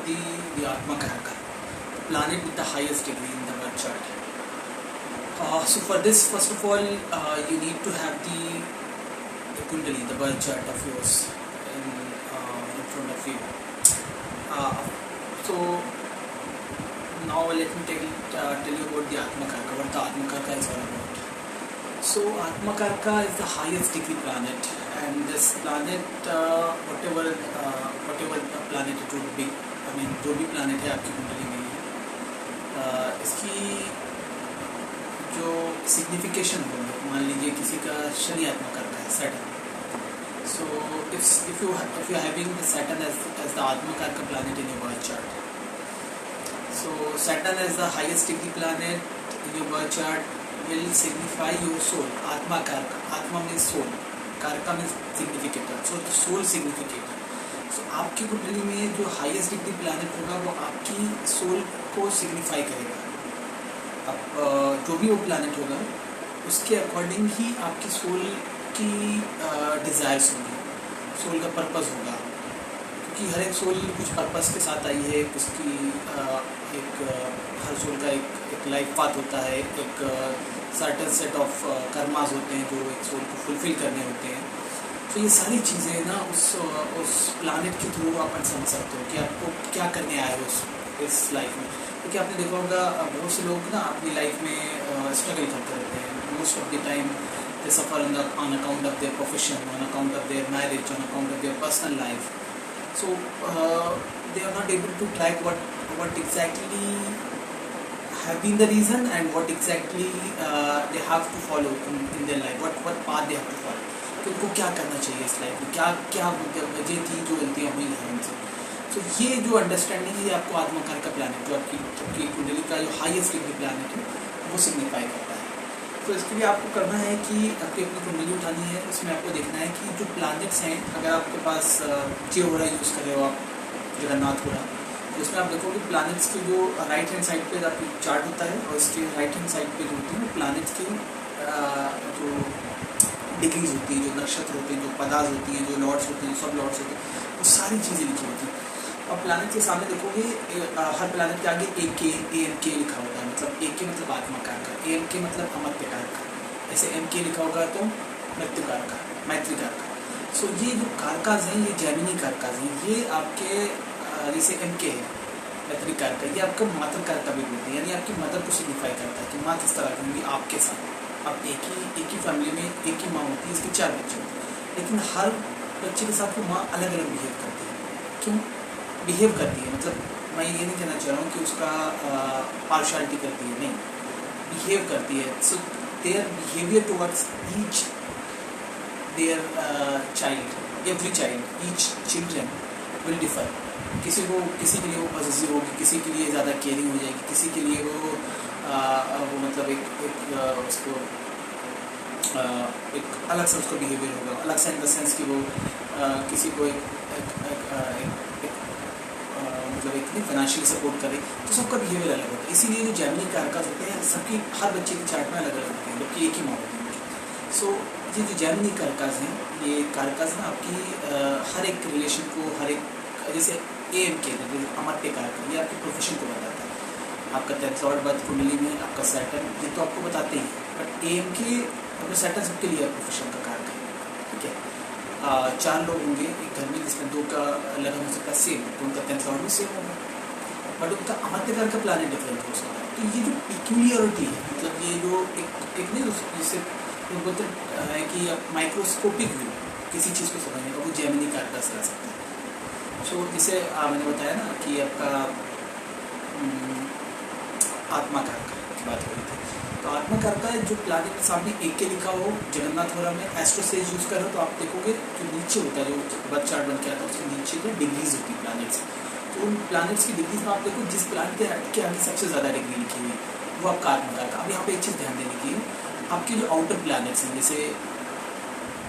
the Atma Karaka, planet with the highest degree in the birth chart. So for this, first of all, you need to have the Kundali, the birth chart of yours in front of you. So now let me tell you about the Atma Karaka, what the Atma Karaka is all about. So Atma Karaka is the highest degree planet, and this planet, whatever planet it would be, I mean जो भी planet है आपकी कुंडली में, इसकी जो signification होगी, मान लीजिए किसी का शनि आत्मा Karaka है, Saturn. So if you are having the Saturn as the Atma Karaka planet in your birth chart, so Saturn as the highest degree planet in your birth chart will signify your soul. Atma Karaka, Atma means soul, Karaka means significator, so the soul significator. So आपकी कुंडली में जो highest degree planet होगा वो आपकी soul को signify करेगा. अब जो भी वो प्लैनेट होगा उसके अकॉर्डिंग ही आपकी सोल की डिज़ायर्स होंगी, सोल का पर्पस होगा, क्योंकि हर एक सोल कुछ पर्पस के साथ आई है. उसकी हर सोल का एक लाइफ पाथ होता है, एक सर्टेन सेट ऑफ कर्मास होते हैं जो एक सोल को फुलफिल करने होते हैं. तो ये सारी चीज़ें ना उस प्लानिट के थ्रू अपन समझ सकते हो कि आपको क्या करने आए हो इस लाइफ में. क्योंकि आपने देखा होगा बहुत से लोग ना अपनी लाइफ में स्ट्रगल करते रहते हैं. Most of the time they suffer on account of their profession, on account of their marriage, on account of their personal life. So they are not able to track what exactly have been the reason and what exactly they have to follow in their life, what path they have to follow, कि उनको क्या करना चाहिए इस life में, क्या वजह थी जो गलतियाँ हुई हैं उनसे. तो ये जो अंडरस्टैंडिंग है आपको आत्मा Karaka प्लैनेट जो आपकी कुंडली का जो हाईएस्ट डिग्री प्लैनेट है वो सिग्निफाई करता है. तो इसके लिए आपको करना है कि आपकी अपनी कुंडली उठानी है. उसमें आपको देखना है कि जो प्लैनेट्स हैं, अगर आपके पास जियोरा यूज़ कर रहे हो आप, जगन्नाथपुरा, तो उसमें आप देखोगे प्लैनेट्स के जो राइट हैंड साइड पे आपकी चार्ट होता है और इसके राइट हैंड साइड पे जो होती है वो प्लैनेट्स की जो डिग्रीज होती हैं, जो नक्षत्र होते हैं, जो पदार्थ होती हैं, जो लॉर्ड्स होते हैं, सब लॉर्ड्स होते हैं, वो सारी चीज़ें लिखी होती हैं. और प्लैनेट के सामने देखोगे हर प्लैनेट के आगे AMK लिखा होता है. मतलब AK मतलब आत्मा Karaka, AMK मतलब अमर्त्य Karaka, ऐसे MK लिखा होगा तो मृत्यु Karaka, मैत्री Karaka. सो ये जो कारकाज हैं, ये जैमिनी कारकाज हैं. ये आपके जैसे MK है मैत्री Karaka, ये आपका मातृ Karaka भी बोलते हैं, यानी आपकी मदर को सिग्निफाई करता है कि माँ किस तरह की होंगी आपके साथ. अब एक ही फैमिली में एक ही माँ होती है, इसके 4 बच्चे होते हैं, लेकिन हर बच्चे के साथ वो माँ अलग अलग बिहेव करती है. क्यों बिहेव करती है, मतलब मैं ये नहीं कहना चाह रहा हूँ कि उसका पार्शलिटी करती है, नहीं, बिहेव करती है. So their behaviour towards each their child, every child, each children will differ. किसी के लिए वो पॉजिटिव होगी, किसी के लिए ज़्यादा केयरिंग हो जाएगी, किसी के लिए वो मतलब एक उसको एक अलग सा उसका बिहेवियर होगा, अलग सा इन द सेंस कि वो किसी को मतलब एक फाइनेंशियली सपोर्ट करे, तो सबका बिहेवियर अलग होता है. इसीलिए जो जैमिनी कारकास होते हैं सबकी हर बच्चे की चार्ट में अलग अलग होते हैं, जबकि एक ही माँ होती है. सो ये जो जैमिनी कारकास हैं, ये कारकास ना आपकी हर एक रिलेशन को, हर एक जैसे AMK अमर्त्य Karaka, ये आपके प्रोफेशन को बताता है. आपका 10th लॉर्ड बर्थ कुंडली में आपका Saturn, ये तो आपको बताते ही, बट AMK अपने Saturn सबके लिए प्रोफेशन का कारक है. ठीक है, 4 लोग होंगे एक घर में जिसमें 2 का अलग हो सकता है सेम, तो उनका 10th लॉर्ड भी सेम होगा, बट उनका अमर्त्य Karaka प्लैनेट डिफरेंट हो सकता है. तो ये जो पिक्यूलियरिटी है, मतलब ये जो एक नहीं जिससे बोलते हैं कि माइक्रोस्कोपिक व्यू किसी चीज़ को समझने का, वो जैमिनी Karaka से आ सकता है. सो जैसे मैंने बताया ना कि आपका आत्मा Karaka की बात हो रही थी, तो आत्मा Karaka जो प्लैनेट के सामने AK लिखा हो, जगन्नाथपुरा में एस्ट्रोसेज यूज़ करो, तो आप देखोगे जो नीचे होता है, जो बर्थ चार्ट बन के आता है उसके नीचे जो डिग्रीज होती है प्लैनेट्स. तो उन प्लैनेट्स की डिग्रीज में आप देखो जिस प्लैनेट के आगे सबसे ज़्यादा डिग्री लिखी हुई वो आपका आत्मा Karaka. अब यहाँ पे एक चीज़ ध्यान देने की, आपके जो आउटर प्लैनेट्स हैं जैसे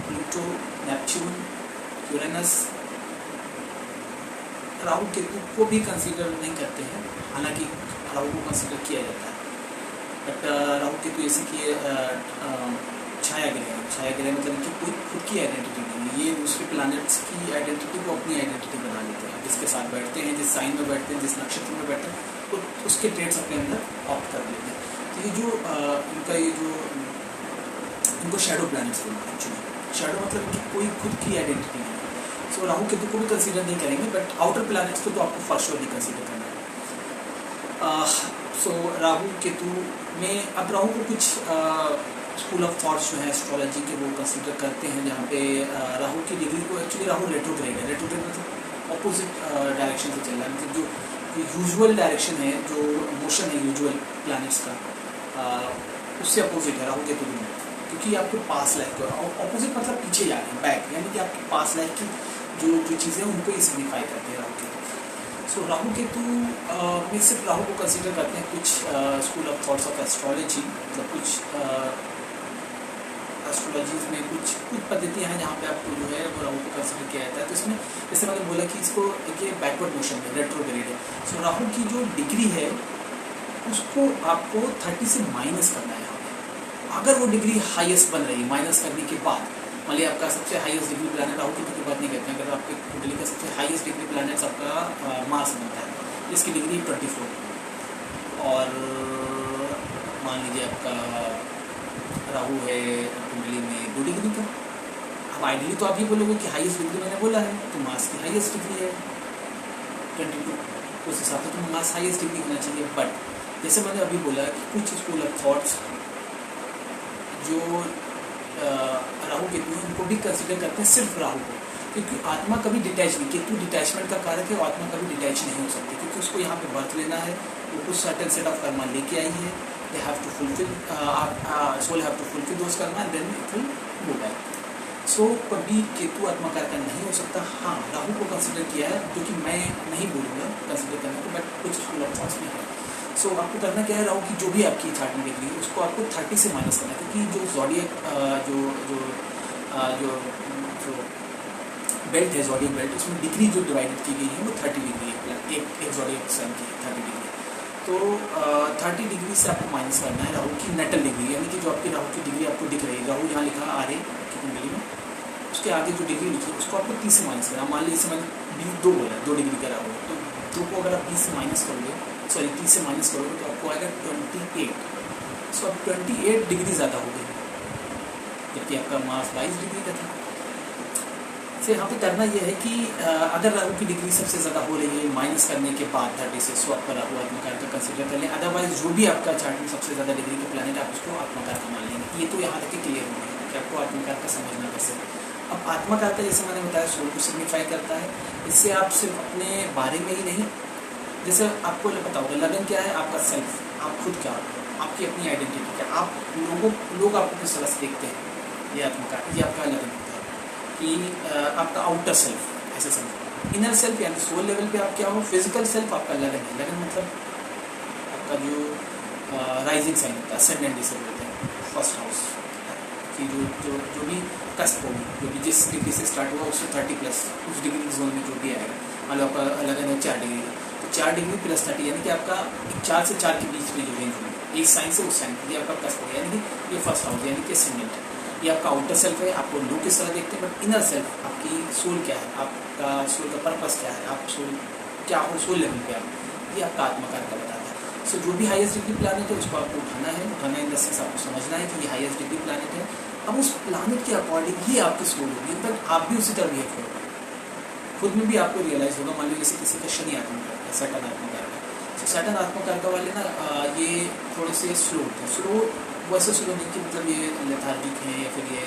Pluto, Neptune, Uranus, Rahu Ketu को भी कंसीडर नहीं करते हैं, हालांकि राहु को कंसीडर किया जाता है, बट राहु केतु ऐसे कि 6 छाया ग्रह मतलब कि कोई खुद की आइडेंटिटी नहीं है, ये दूसरे प्लैनेट्स की आइडेंटिटी को अपनी आइडेंटिटी बना लेते हैं। जिसके साथ बैठते हैं, जिस साइन में बैठते हैं, जिस नक्षत्र में बैठते हैं, तो उसके ट्रेड्स अपने अंदर ऑप्ट कर लेते हैं। तो ये जो इनको शैडो प्लैनेट्स बोलते हैं। एक्चुअली शैडो मतलब कि कोई खुद की आइडेंटिटी नहीं है। सो राहु केतु को भी कंसीडर नहीं करेंगे, बट आउटर प्लैनेट्स को तो आपको फर्स्ट श्योर नहीं कंसीडर करना है। सो राहु केतु में अब राहु को कुछ स्कूल ऑफ थॉट्स जो है एस्ट्रोलॉजी के वो कंसीडर करते हैं, जहाँ पे राहु की डिग्री को एक्चुअली राहु रेट्रोग्रेड है। रेट्रोग्रेड मतलब अपोजिट डायरेक्शन से चल रहा है, मतलब जो यूजुअल डायरेक्शन है, जो मोशन है यूजुअल प्लैनेट्स का, उससे अपोजिट है राहु केतु में, क्योंकि आपके पास लाइफ को अपोजिट मतलब पीछे जा रहे हैं, बैक, यानी कि आपके पास लाइफ की जो चीज़ें उनको ही सिग्निफाई करते हैं राहु केतु। सो राहु केतु में सिर्फ राहु को कंसीडर करते हैं कुछ school of thoughts of astrology, मतलब कुछ एस्ट्रोलॉजीज में कुछ पद्धतियाँ हैं जहाँ पे आपको जो है वो राहु को कंसीडर किया जाता है। तो इसमें जैसे मैंने बोला कि इसको ये बैकवर्ड मोशन है, रेट्रोग्रेड है। सो राहु की जो डिग्री है उसको आपको 30 से माइनस करना है। अगर वो डिग्री हाईएस्ट बन रही है, माइनस करने के बाद मान लिया आपका सबसे highest degree planet Rahu Ketu की बात नहीं करते हैं, अगर आपके कुंडली का सबसे हाईएस्ट डिग्री प्लैनेट आपका मार्स बनता है, इसकी डिग्री 24, और मान लीजिए आपका राहु है कुंडली में 2 डिग्री का। अब आइडियली तो आप ये बोलोगे कि हाईएस्ट डिग्री मैंने बोला है, तो मार्स की हाईएस्ट डिग्री है 22, उस हिसाब से तो मार्स हाईएस्ट डिग्री होना चाहिए। बट जैसे मैंने अभी बोला कि कुछ स्कूल ऑफ थॉट्स जो राहु केतु उनको भी कंसिडर करते हैं सिर्फ राहु को, क्योंकि आत्मा कभी डिटैच नहीं, केतु डिटैचमेंट का कारक है, आत्मा कभी डिटैच नहीं हो सकती, क्योंकि उसको यहाँ पे बर्थ लेना है, वो कुछ सर्टेन सेट ऑफ कर्मा लेके आई है, they have to fulfil, soul have to fulfil those karma and then it will go back. So कभी केतु आत्मा कारक नहीं हो सकता। हाँ, राहु को कंसिडर किया है, जो कि मैं नहीं बोलूँगा कंसिडर करने को, बट कुछ स्कूल ऑफ थॉट्स में है। सो आपको करना क्या है, राहु की जो भी आपकी चार्ट में डिग्री है उसको आपको 30 से माइनस करना है, क्योंकि जो ज़ोडिएक जो बेल्ट है, ज़ोडिएक बेल्ट, उसमें डिग्री जो डिवाइडेड की गई है वो 30 डिग्री है, एक ज़ोडिएक साइन की 30 डिग्री। तो 30 डिग्री से आपको माइनस करना है राहु की नेटल डिग्री, यानी कि जो आपकी राहु की डिग्री आपको दिख रही है, राहु यहाँ लिखा आ रही की कुंडली में, उसके आगे जो डिग्री लिखी है उसको आपको 30 से माइनस करना। मान लीजिए इसे मैंने 2 बोला, 2 डिग्री का राहु, तो 2 को अगर आप 20 से माइनस करोगे, सॉरी 30 से माइनस करोगे तो आपको आएगा 28। सो अब 28 डिग्री ज़्यादा हो गई, जबकि आपका मार्स 22 डिग्री का था। तो यहाँ पे करना यह है कि अगर राहु की डिग्री सबसे ज़्यादा हो रही है माइनस करने के बाद 30 से, सो आपका राहु आत्मकार का कंसिडर कर लें। अदरवाइज जो भी आपका चार्ट में सबसे ज़्यादा डिग्री के प्लैनेट आप उसको आत्मकार का मान लेंगे। ये तो यहाँ तक क्लियर हो गया कि आपको आत्मकार का समझना कैसे। अब आत्मकार का जैसे मैंने बताया सोल को सिग्निफाई करता है। इससे आप सिर्फ अपने बारे में ही नहीं, जैसे आपको पता होगा लगन क्या है, आपका सेल्फ, आप खुद क्या हो, आपकी अपनी आइडेंटिटी क्या, आप लोग आपको किस तरह से देखते हैं, ये आत्मकार, ये आपका लगन होता है कि आपका आउटर सेल्फ, ऐसे समझो। इनर सेल्फ यानी सोल लेवल पे आप क्या हो, फिजिकल सेल्फ आपका लगन है। लगन मतलब आपका जो राइजिंग साइन होता है, असेंडेंट जिसे बोलते हैं, फर्स्ट हाउस की जो भी कस्प होगी, जो भी जिस डिग्री से स्टार्ट हुआ उससे 30+ उस डिग्री जोन में जो भी आएगा। मान लो आपका लगन है 4 डिग्री, तो 4 डिग्री + 30 यानी कि आपका 4 से 4 के बीच में जो रेंज होगी, एक साइन से उस साइन, ये आपका कस्प हो गया, यानी कि ये फर्स्ट हाउस यानी कि असेंडेंट। ये आपका आउटर सेल्फ है, आपको लोग किस तरह देखते हैं, बट इनर सेल्फ आपकी सोल क्या है, आपका सोल का पर्पस क्या है, आप सोल क्या हो, सोल लेवल पे आप, ये आपका आत्मकार का बताता है। सो जो भी हाईएस्ट डिग्री प्लैनेट है उसको आपको उठाना इन द सेंस आपको समझना है कि ये हाईएस्ट डिग्री प्लैनेट है। अब उस प्लैनेट के अकॉर्डिंग ही आपकी सोल होगी, इनफैक्ट आप भी उसी तरह बिहेव करोगे, खुद में भी आपको रियलाइज होगा। मान लो जैसे किसी का शनि आत्मकार है, सैटर्न आत्मकार है, तो सैटर्न आत्मकार का वाले ना ये थोड़े से स्लो होते हैं। स्लो वैसे स्लो नहीं कि मतलब ये लेथार्जिक है या फिर ये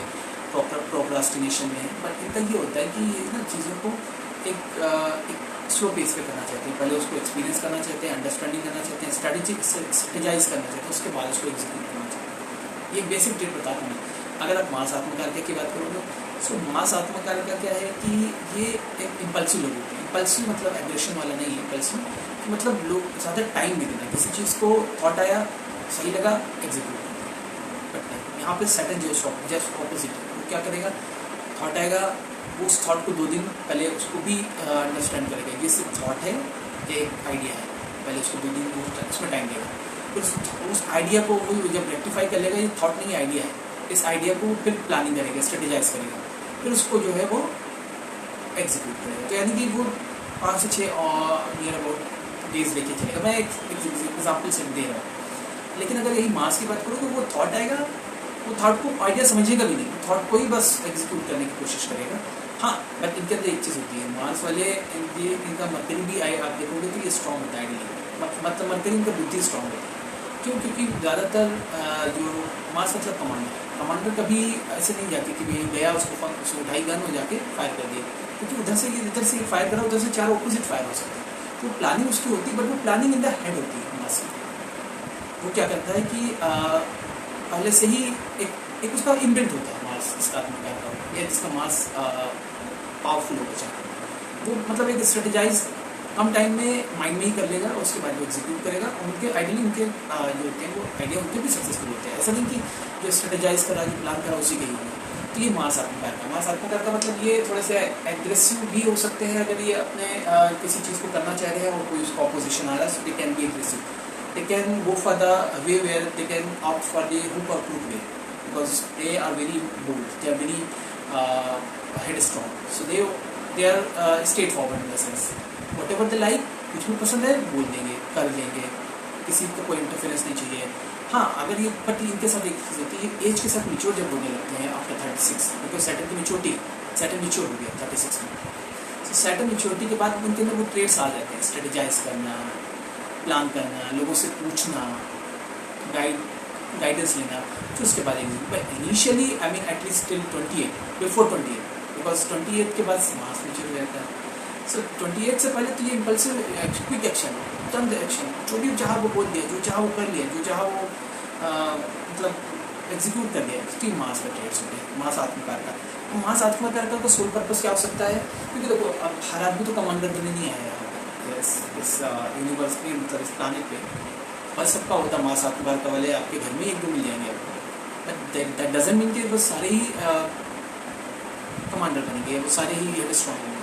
प्रोक्रास्टिनेशन में है, बट इनका ये होता है कि ये ना चीज़ों को एक स्लो पेस पे करना चाहते हैं। पहले उसको एक्सपीरियंस करना चाहते हैं, अंडरस्टैंडिंग करना चाहते हैं, स्ट्रेटेजाइज करना चाहते हैं, उसके बाद उसको एग्जीक्यूट करना चाहते हैं। ये बेसिक ट्रिक बता रहा हूँ। अगर आप मास आत्मकार की बात करोगे, सो मास आत्मकार का क्या है कि ये एक इम्पल्सिव लोग होते हैं। इम्पल्सिव मतलब एग्रेशन वाला नहीं है, इम्पल्सिव मतलब लोग ज़्यादा टाइम नहीं देना, किसी चीज़ को थॉट आया, सही लगा, एग्जीक्यूट करते हैं। बट नहीं, यहाँ पे सैटर्न जस्ट ऑपोजिट है। वो क्या करेगा, थॉट आएगा, वो उस थॉट को 2 दिन पहले उसको भी अंडरस्टैंड करेगा, ये सिर्फ थॉट है, ये एक आइडिया है, पहले उसको 2 दिन उसमें टाइम देगा। उस आइडिया को वो जब रेक्टिफाई कर लेगा, ये थॉट नहीं आइडिया है, इस आइडिया को फिर प्लानिंग करेगा, स्ट्रेटेजाइज करेगा, फिर उसको जो है वो एग्जीक्यूट करेगा। तो यानी कि वो 5 से 6 नियर अबाउट डेज लेके चलेगा। मैं एक एग्जाम्पल से दे रहा हूँ। लेकिन अगर यही मास की बात करूँ तो वो थॉट आएगा, वो थॉट को आइडिया समझेगा भी नहीं, थॉट को ही बस एग्जीक्यूट करने की कोशिश करेगा। हाँ, बट इनके अंदर एक चीज़ होती है, मार्स वाले इनका मर्करी भी आए आप देखोगे तो ये स्ट्रॉन्ग होता है आइडिया, मतलब मर्करी इनका बुद्धि स्ट्रॉन्ग होती है। क्यों? क्योंकि ज़्यादातर जो मार्स मतलब कमांडर कभी ऐसे नहीं जाके कि भाई गया उसको उठाई गन हो जाके फायर कर दिया, क्योंकि इधर से फायर करा, उधर से 4 ऑपोजिट फायर हो सकते हैं। तो प्लानिंग उसकी होती है, बट वो प्लानिंग इन द हेड होती है मार्स की। वो क्या करता है कि पहले से ही एक उसका इनबिल्ट होता है मार्स, जिसका आत्मकार का या जिसका मार्स पावरफुल होगा चाहे वो, मतलब एक स्ट्रेटेजाइज कम टाइम में माइंड में ही कर लेगा और उसके बाद वो एग्जीक्यूट करेगा। उनके आइडियली उनके जो होते हैं वो आइडिया उनके भी सक्सेसफुल होते हैं। ऐसा नहीं कि जो स्ट्रेटेजाइज करा, जो प्लान करा उसी के ही होगा। तो ये मार्स आत्मकार का, मार्स आत्मकार का मतलब ये थोड़े से एग्रेसिव भी हो सकते हैं। अगर ये अपने किसी चीज़ को करना चाह रहे हैं और कोई उसका ऑपोजिशन आ रहा है, so they can be aggressive, they can go for the way where they can opt for the hook और crook way, because they are very bold, they are very headstrong, so they are straightforward in the sense whatever they like, कुछ भी पसंद है बोल देंगे, कर देंगे, किसी को कोई इंटरफेरेंस नहीं चाहिए। हाँ, अगर ये बट इनके साथ एक चीज़ होती है, एज के साथ मैच्योर जब होने लगते हैं आफ्टर 36, बिकॉज सैटर्न की मैच्योरिटी, सैटर्न मैच्योर हो गया 36 में, तो सैटर्न मैच्योरिटी के बाद उनके अंदर वो ट्रेड्स आ जाते हैं, स्ट्रेटेजाइज करना, प्लान करना, लोगों से पूछना, गाइडेंस लेना। तो उसके बाद initially I mean at least till 28, before 28, because 28 के बाद मास मैच्योर हो जाता है। सो 28 से पहले तो ये impulsive quick action, turn action, जो भी चाहा वो बोल दिया, जो चाहा वो कर लिया, जो चाहा वो मतलब एग्जीक्यूट कर दिया, उसकी मास का ट्रेड्स होते हैं, मास आत्मकार का। तो मास आत्मकार का सोल पर्पस क्या हो सकता है? क्योंकि देखो अब हर आदमी तो कमांडर बनने नहीं आया इस यूनिवर्स पे, मतलब इस प्लानिट पे, और सबका होता मास आत्मकार का वाले आपके घर में 1-2 मिल जाएंगे आपको, बट दैट डजंट मीन कि वो सारे ही कमांडर बनेंगे, वो सारे ही स्ट्रॉन्ग होंगे।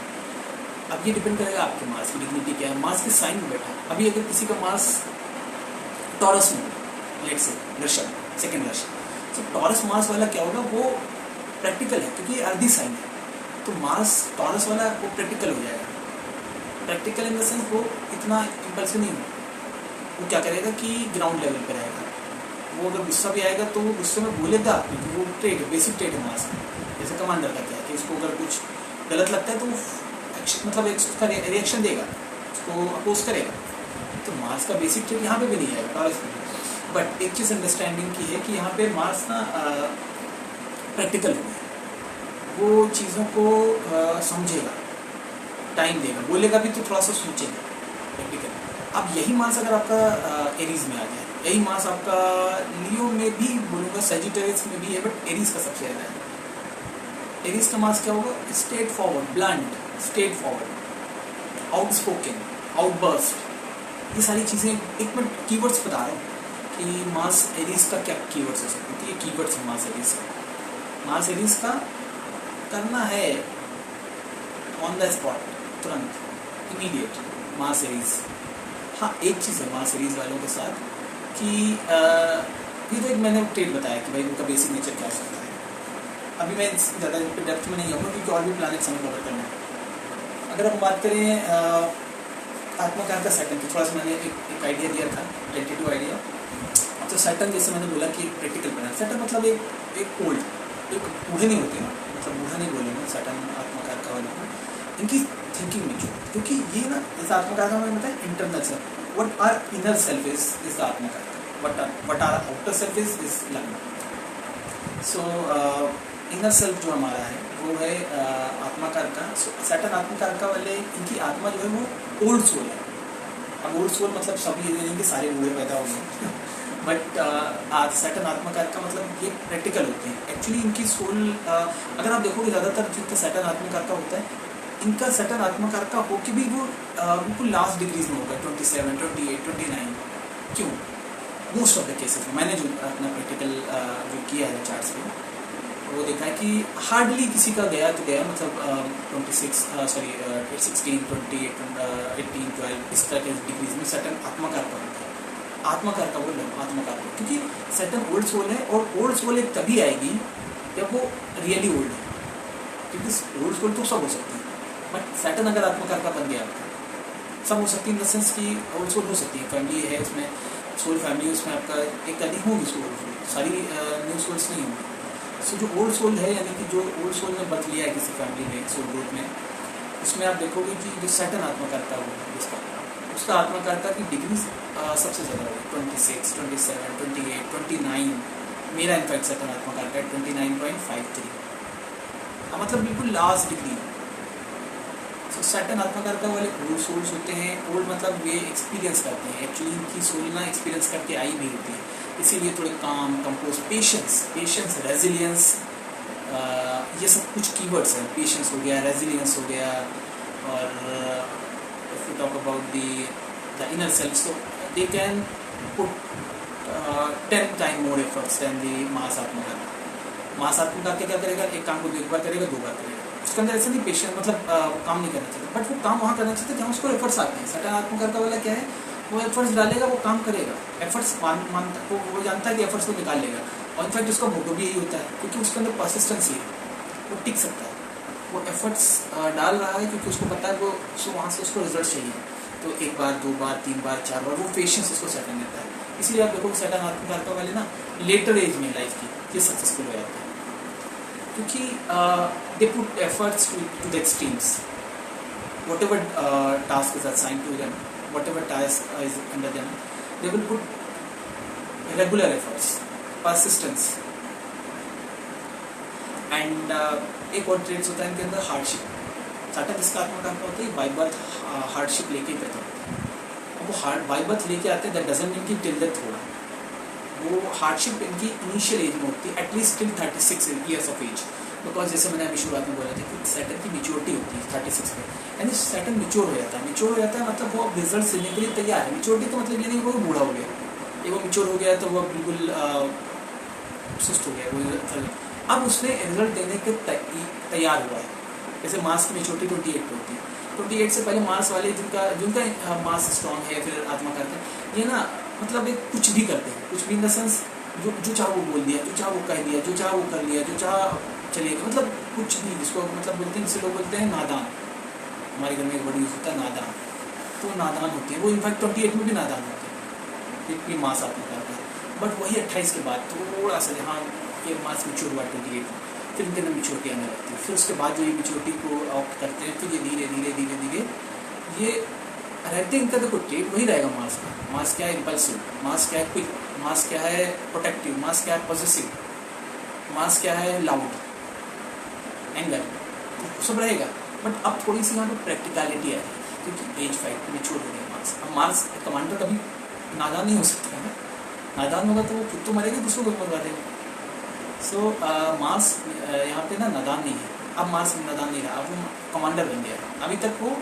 अब ये डिपेंड करेगा आपके मार्स की डिग्निटी क्या है, मार्स के साइन में बैठा है। अभी अगर किसी का मार्स टॉरस में, लेट्स से वृषभ, सेकंड वृषभ, तो टॉरस मार्स वाला क्या होगा, वो प्रैक्टिकल है क्योंकि अर्धी साइन है, तो मार्स टॉरस वाला वो प्रैक्टिकल हो जाएगा। प्रैक्टिकल इन द सेंस वो इतना इम्पल्सिव नहीं होगा, वो क्या करेगा कि ग्राउंड लेवल पर रहेगा। वो अगर गुस्सा भी आएगा तो वो गुस्से में बोलेगा, क्योंकि वो ट्रेड है, बेसिक ट्रेड है मार्स में। जैसे कमांडर का क्या है कि उसको अगर कुछ गलत लगता है तो वो मतलब एक उसका रिएक्शन देगा, उसको अपोज करेगा। तो मार्स का बेसिक ट्रेड यहाँ पे भी नहीं आएगा टॉरस में। बट एक चीज़ अंडरस्टैंडिंग की है कि यहाँ पे मार्स ना प्रैक्टिकल है, वो चीज़ों को समझेगा, टाइम देगा, बोलेगा भी तो थोड़ा सा सोचेगा प्रैक्टिकल। अब यही मार्स अगर आपका एरीज में आ जाए, यही मार्स आपका लियो में भी बोलूँगा, सजिटेरियस में भी है, बट एरीज का सबसे ज़्यादा है। एरीज का मार्स क्या होगा? Straight forward, blunt, straight forward, outspoken, outburst, ये सारी चीज़ें। एक मिनट कीवर्ड्स बता रहा हूँ कि मार्स एरीज का क्या कीवर्ड्स हो सकते हैं। तो ये कीवर्ड्स है मार्स एरीज का। मार्स एरीज का करना है ऑन द स्पॉट, तुरंत, इमीडिएट, मार्स एरीज। हाँ, एक चीज़ है मार्स एरीज वालों के साथ कि ये तो एक मैंने ट्रेड बताया कि भाई उनका बेसिक नेचर क्या हो सकता है। अभी मैं ज़्यादा डेप्थ में नहीं जाऊँगा क्योंकि और भी प्लैनेट्स हमें कवर करना है। अगर हम बात करें आत्मकार का सैटर्न की, थोड़ा सा मैंने एक आइडिया दिया था, टेंटेटिव आइडिया। तो सैटर्न जैसे मैंने बोला कि प्रैक्टिकल प्लैनेट, सैटर्न मतलब एक ओल्ड, एक बूढ़े नहीं होते ना, मतलब बूढ़ा नहीं बोलेंगे सैटर्न आत्मकार का वाला, इनकी थिंकिंग में जो, क्योंकि ये ना जैसे आत्मकार का मैंने बताया internal self, what are inner self is the आत्मकार, what are outer self is लग्न। सो इनर सेल्फ जो हमारा है वो है आत्मकार का। सैटर्न आत्मकार का वाले इनकी आत्मा जो है वो ओल्ड सोल है। अब ओल्ड सोल मतलब सभी ये नहीं कि सारे बूढ़े पैदा हो गए बट सैटर्न आत्मकार का मतलब ये प्रैक्टिकल होते हैं। एक्चुअली इनकी सोल अगर आप देखोगे ज़्यादातर जिनका सैटर्न आत्मकार का होता है, इनका सैटर्न आत्मकार का हो कि भी वो बिल्कुल लास्ट डिग्रीज में होगा, 27, 28, 29। क्यों? मोस्ट ऑफ द केसेस में मैंने जो अपना प्रैक्टिकल जो किया है चार्ट्स में, वो देखा है कि हार्डली किसी का गया तो गया, मतलब 16, 28, 18, 12 इस तरह के डिग्रीज में सैटर्न आत्मकार का होता है। आत्मकार का बोल रहा हूँ, आत्मकार का, क्योंकि सैटर्न ओल्ड सोल है और ओल्ड सोल एक तभी आएगी जब वो रियली ओल्ड है, क्योंकि ओल्ड सोल तो सब हो सकती है, बट सैटर्न अगर आत्मकार का बन गया सब हो सकती है, इन द सेंस कि ओल्ड सोल हो सकती है, फैमिली है उसमें, सोल फैमिली उसमें आपका एक अधिक होगी सोल, सारी न्यू सोल्स नहीं होंगी। सो जो ओल्ड सोल है, यानी कि जो ओल्ड सोल ने बर्थ लिया है किसी फैमिली में, सोल ग्रुप में, उसमें आप देखोगे कि जो सैटर्न आत्मकर्ता हो जिसका, उसका आत्मकर्ता की डिग्री सबसे ज़्यादा होगी, 26, 27, 28, 29, मेरा इनफैक्ट सैटर्न आत्मकर्ता है 29.53, मतलब बिल्कुल लास्ट डिग्री। तो सैटर्न आत्मकर्ता वाले ओल्ड सोल्स होते हैं, ओल्ड मतलब ये एक्सपीरियंस करते हैं, एक्चुअली इनकी सोल ना एक्सपीरियंस करके आई भी होती है, इसीलिए थोड़े काम, कंपोज, पेशेंस, रेजिलियंस, ये सब कुछ कीवर्ड्स हैं। पेशेंस हो गया, रेजिलियंस हो गया, और if you talk about the inner self, so they can put 10 time more efforts than the mass आत्मकर्ता। मास आत्मकर्ता क्या करेगा, एक काम को 1 बार करेगा, 2 बार करेगा, उसके अंदर ऐसा नहीं पेशेंस मतलब काम नहीं करना चाहिए, बट वो काम वहाँ करना चाहिए जहाँ उसको एफर्ट्स आते हैं। सैटर्न आत्मकर्ता वाला क्या है, वो एफर्ट्स डालेगा, वो काम करेगा, एफर्ट्स मानता, वो जानता है कि एफर्ट्स को निकाल लेगा, और इनफैक्ट उसका मोटो भी यही होता है, क्योंकि उसके अंदर परसिस्टेंसी है, वो टिक सकता है, वो एफर्ट्स डाल रहा है क्योंकि उसको पता है वो वहाँ से उसको रिजल्ट चाहिए, तो 1 बार, 2 बार, 3 बार, 4 बार, वो पेशेंस उसको सैटर्न देता है। इसीलिए आप देखो सैटर्न आत्मकर्ता वाले ना लेटर एज में लाइफ की ये सक्सेसफुल हो जाते हैं, क्योंकि they put efforts to the extremes. Whatever task is assigned to them, whatever task is under them, they will put regular efforts, persistence, and एक और ट्रेड्स होता है इनके अंदर, हार्डशिप। सैटर्न जिसका आत्मकर्ता होता है बाय बर्थ हार्डशिप लेके पैदा होता है, अब वो हार्ड बाय बर्थ लेके आते हैं, दैट डजंट मीन कि टिल डेथ होगा, वो हार्डशिप इनकी इनिशियल एज में होती है, at least till 36 years of age, because जैसे मैंने अभी शुरुआत में बोला था कि सैटर्न की मेच्योरिटी होती है 36 में, यानी सैटर्न मेच्योर हो जाता है। मेच्योर हो जाता है मतलब वो अब रिजल्ट लेने के लिए तैयार है। मेच्योरिटी तो मतलब ये नहीं वो बूढ़ा हो गया, एक वो मेच्योर हो गया तो वो बिल्कुल सुस्त हो गया, वो अब उसने रिजल्ट देने के तैयार हुआ है। जैसे मार्स की मेच्योरिटी 28 पे होती है, 28 से पहले मार्स वाले जिनका मार्स स्ट्रॉन्ग है, फिर आत्मकर्ता, ये ना मतलब एक कुछ भी करते हैं, कुछ भी इन द सेंस जो चाह वो बोल दिया, जो चाह वो कह दिया, जो चाह वो कर लिया, जो चाह चलिए, मतलब कुछ भी, जिसको मतलब बोलते हैं, जिसे लोग बोलते हैं नादान, हमारे घर में एक वर्ड यूज होता है नादान, तो नादान होते हैं वो, इनफैक्ट 28 में भी नादान होते हैं, इतनी मास आत्मकर्ता है। बट वही 28 के बाद थोड़ा सा, हाँ ये मास मेच्योर हुआ 28 में, फिर इनके अंदर मेच्योरिटी आने लगती है, फिर उसके बाद जो ये मेच्योरिटी को ऑप्ट करते हैं, फिर ये धीरे धीरे ये रहते, इनका देखो ट्रेड वही रहेगा मास का। मास क्या है, इम्पल्सिव, मास क्या है, क्विक, मास क्या है, प्रोटेक्टिव, मास क्या है, पॉजिटिव, मास क्या है, लाउड, एंगर, सब रहेगा। बट अब थोड़ी सी यहाँ पर प्रैक्टिकलिटी है, क्योंकि एज 5 में छोड़ देंगे मार्स। अब मार्स कमांडर कभी नादान नहीं हो सकता है, नादान होगा तो वो खुद तो मरेगा, दूसरों को मरवा देगा। सो मार्स यहाँ पे ना नादान नहीं है, अब मार्स नादान नहीं रहा, अब वो कमांडर बन गया। अभी तक वो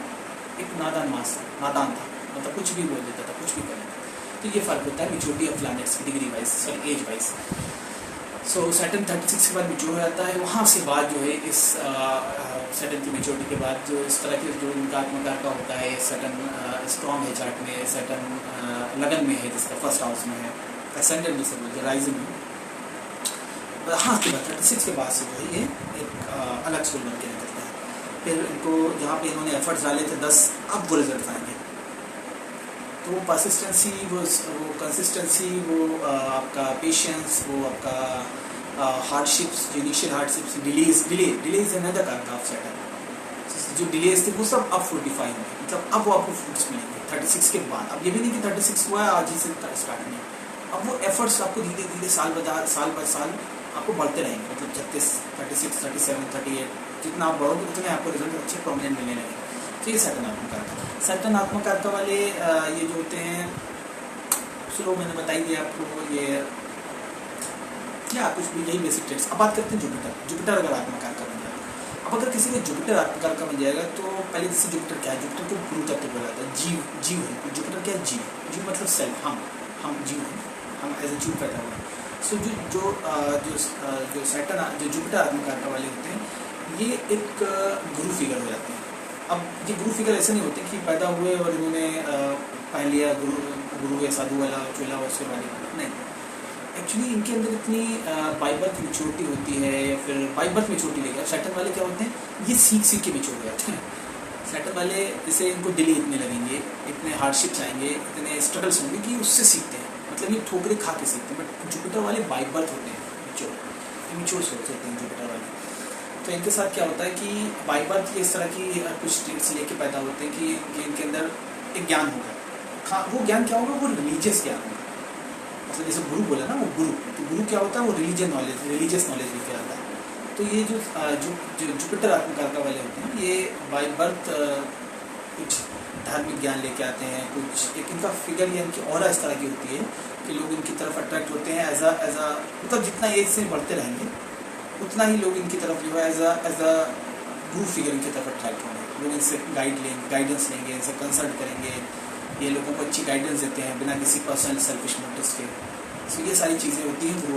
एक नादान था, मतलब कुछ भी बोल देता था, कुछ भी कर लेता। तो ये फ़र्क होता है मेच्योरिटी ऑफ प्लैनेट्स की degree wise, sorry age wise. So Saturn 36 के बाद मेच्योर हो जाता है, वहाँ से बाद जो है इस सैटर्न की मेच्योरिटी के बाद जो इस तरह के जो इनका आत्मकर्ता होता है, सैटर्न स्ट्रॉन्ग है चार्ट में, सैटर्न लगन में है, जिसका फर्स्ट हाउस में है, असेंडेंट भी सब बोलते, राइजिंग में। हाँ के बाद 36 के बाद से जो है ये एक अलग सोल बन के निकलता है। फिर इनको जहाँ पे इन्होंने एफर्ट्स डाले थे 10, अब वो रिजल्ट आएंगे। तो वो परसिस्टेंसी, वो कंसिस्टेंसी, वो आपका पेशेंस, वो आपका हार्डशिप्स, जो initial hardships, delays another kind of Saturn. जो डिलेज थे वो सब अब 45 में, मतलब अब वो आपको फ्रूट्स मिलेंगे 36 के बाद। अब ये भी नहीं कि 36 हुआ है आज ही से स्टार्ट नहीं, अब वो एफर्ट्स आपको धीरे धीरे साल बाय साल आपको बढ़ते रहेंगे, मतलब 36, 36, 37, 38, जितना आप बढ़ोगे उतने आपको रिजल्ट अच्छे प्रोमिनेंट मिलने लगेंगे। तो ये सैटर्न आत्मकर्ता। सैटर्न आत्मकर्ता वाले ये जो होते हैं, स्लो मैंने बताई दिया आपको, ये क्या कुछ भी यही बेसिक ट्रेड्स। अब बात करते हैं जुपिटर अगर आत्मकर्ता बन जाएगा। अब अगर किसी का जुपिटर आत्मकर्ता बन जाएगा तो पहले जैसे जुपिटर क्या है, जुपिटर को गुरु तत्व बोला जाता है, जीव है। जुपिटर क्या है, जीव मतलब सेल्फ, हम जीव हैं, हम एज ए जीव पैदा हुए। सो जो सैटर्न जो जुपिटर आत्मकर्ता वाले होते हैं, ये एक गुरु फिगर हो जाते हैं। अब ये गुरु फिगर ऐसे नहीं होते कि पैदा हुए और इन्होंने पहन लिया गुरु या साधु वाला चूल्हा उसके बारे में नहीं। एक्चुअली इनके अंदर इतनी बाई बर्थ मेच्योरिटी होती है, या फिर बाई बर्थ मेच्योरिटी लेकर सैटर्न वाले क्या होते हैं, ये सीख के मेच्योर हो जाते हैं। सैटर्न वाले जैसे इनको दिल्ली इतने लगेंगे, इतने हार्डशिप्स आएंगे, इतने स्ट्रगल्स होंगे कि उससे सीखते हैं, मतलब ये ठोकरे खा के सीखते हैं। बट जुपिटर वाले बाई बर्थ होते हैं मेच्योर सोच होते हैं जुपिटर वाले। तो इनके साथ क्या होता है कि बाई बर्थ ये इस तरह की कुछ ट्रेट्स लेके पैदा होते हैं कि इनके अंदर एक ज्ञान होगा। वो ज्ञान क्या होगा, वो रिलीजियस ज्ञान होगा। मतलब जैसे गुरु बोला ना, वो गुरु क्या होता है, वो रिलीजियस नॉलेज लेके आता है। तो ये जो जुपिटर आत्मकारका वाले होते हैं, ये बाई बर्थ कुछ धार्मिक ज्ञान लेके आते हैं, कुछ एक इनका फिगर या इनकी ऑरा इस तरह की होती है कि लोग इनकी तरफ अट्रैक्ट होते हैं एज अ मतलब जितना एज से बढ़ते रहेंगे उतना ही लोग इनकी तरफ जो है एज अ गुरु फिगर इनकी तरफ अट्रैक्ट होंगे। लोग इनसे गाइडेंस लेंगे, इनसे कंसल्ट करेंगे, ये लोगों को अच्छी गाइडेंस देते हैं बिना किसी पर्सनल सेल्फिश मोटिव्स के। सो ये सारी चीज़ें होती हैं गुरु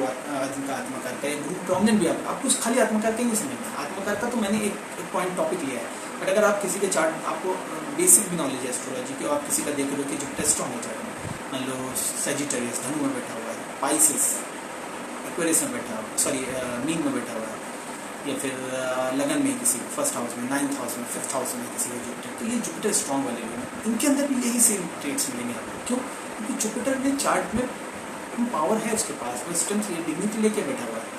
जिनका आत्मकारका है। गुरु प्रोमिनेंट भी आपको खाली आत्मकारका ही नहीं समझना। आत्मकारका तो मैंने एक पॉइंट टॉपिक लिया है, बट अगर आप किसी के चार्ट, आपको बेसिक भी नॉलेज है एस्ट्रोलॉजी की, और आप किसी का देख रहे हो कि जुपिटर स्ट्रॉन्ग है चार्ट में, मान लो सजिटेरियस धनु में बैठा हुआ है, पाइसेस एक्वेरियस में बैठा हुआ, सॉरी मीन में बैठा हुआ है, या फिर लगन में किसी फर्स्ट हाउस में, 9th हाउस में, 5th हाउस में किसी का जुपिटर, तो ये जुपिटर स्ट्रॉन्ग वाले लोग हैं। इनके अंदर भी यही सेम ट्रेट्स मिलेंगे आपको। क्यों? क्योंकि जुपिटर ने चार्ट में पावर है उसके पास, वो स्ट्रेंथ डिग्निटी लेके बैठा हुआ है।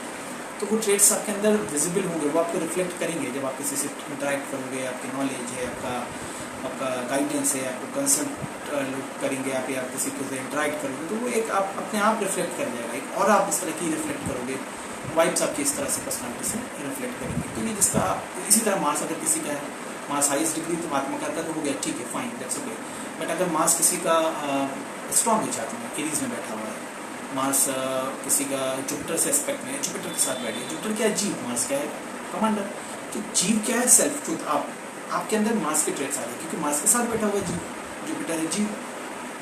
तो वो ट्रेट्स आपके अंदर विजिबल होंगे, वो आपको रिफ्लेक्ट करेंगे जब आप किसी से इंटरेक्ट करोगे। आपकी नॉलेज है, आपका गाइडेंस है, आपको कंसल्ट करेंगे आप, या किसी को से इंटरेक्ट करोगे, तो वो एक आप अपने आप रिफ्लेक्ट कर जाएगा एक, और आप इस तरह की रिफ्लेक्ट करोगे, वाइब्स आपकी इस तरह से पर्सनालिटी से रिफ्लेक्ट करेंगे। तो ये जिसका इसी तरह मार्स अगर किसी का है, मार्स हाईएस्ट डिग्री तो आत्मकारका तो हो गया, ठीक है, फाइन, दैट्स ओके। बट अगर मार्स किसी का स्ट्रॉन्ग है चार्ट में, एरीज में बैठा हुआ है, मार्स किसी का जुपिटर से एस्पेक्ट में, जुपिटर के साथ बैठे, जुपिटर क्या है, जीव, मार्स क्या है, कमांडर। तो जीव क्या है, सेल्फ ट्रूथ, आपके अंदर मार्स के ट्रेट्स आ रहे हैं, क्योंकि मार्स के साथ बैठा हुआ है जीव, जुपिटर है जीव।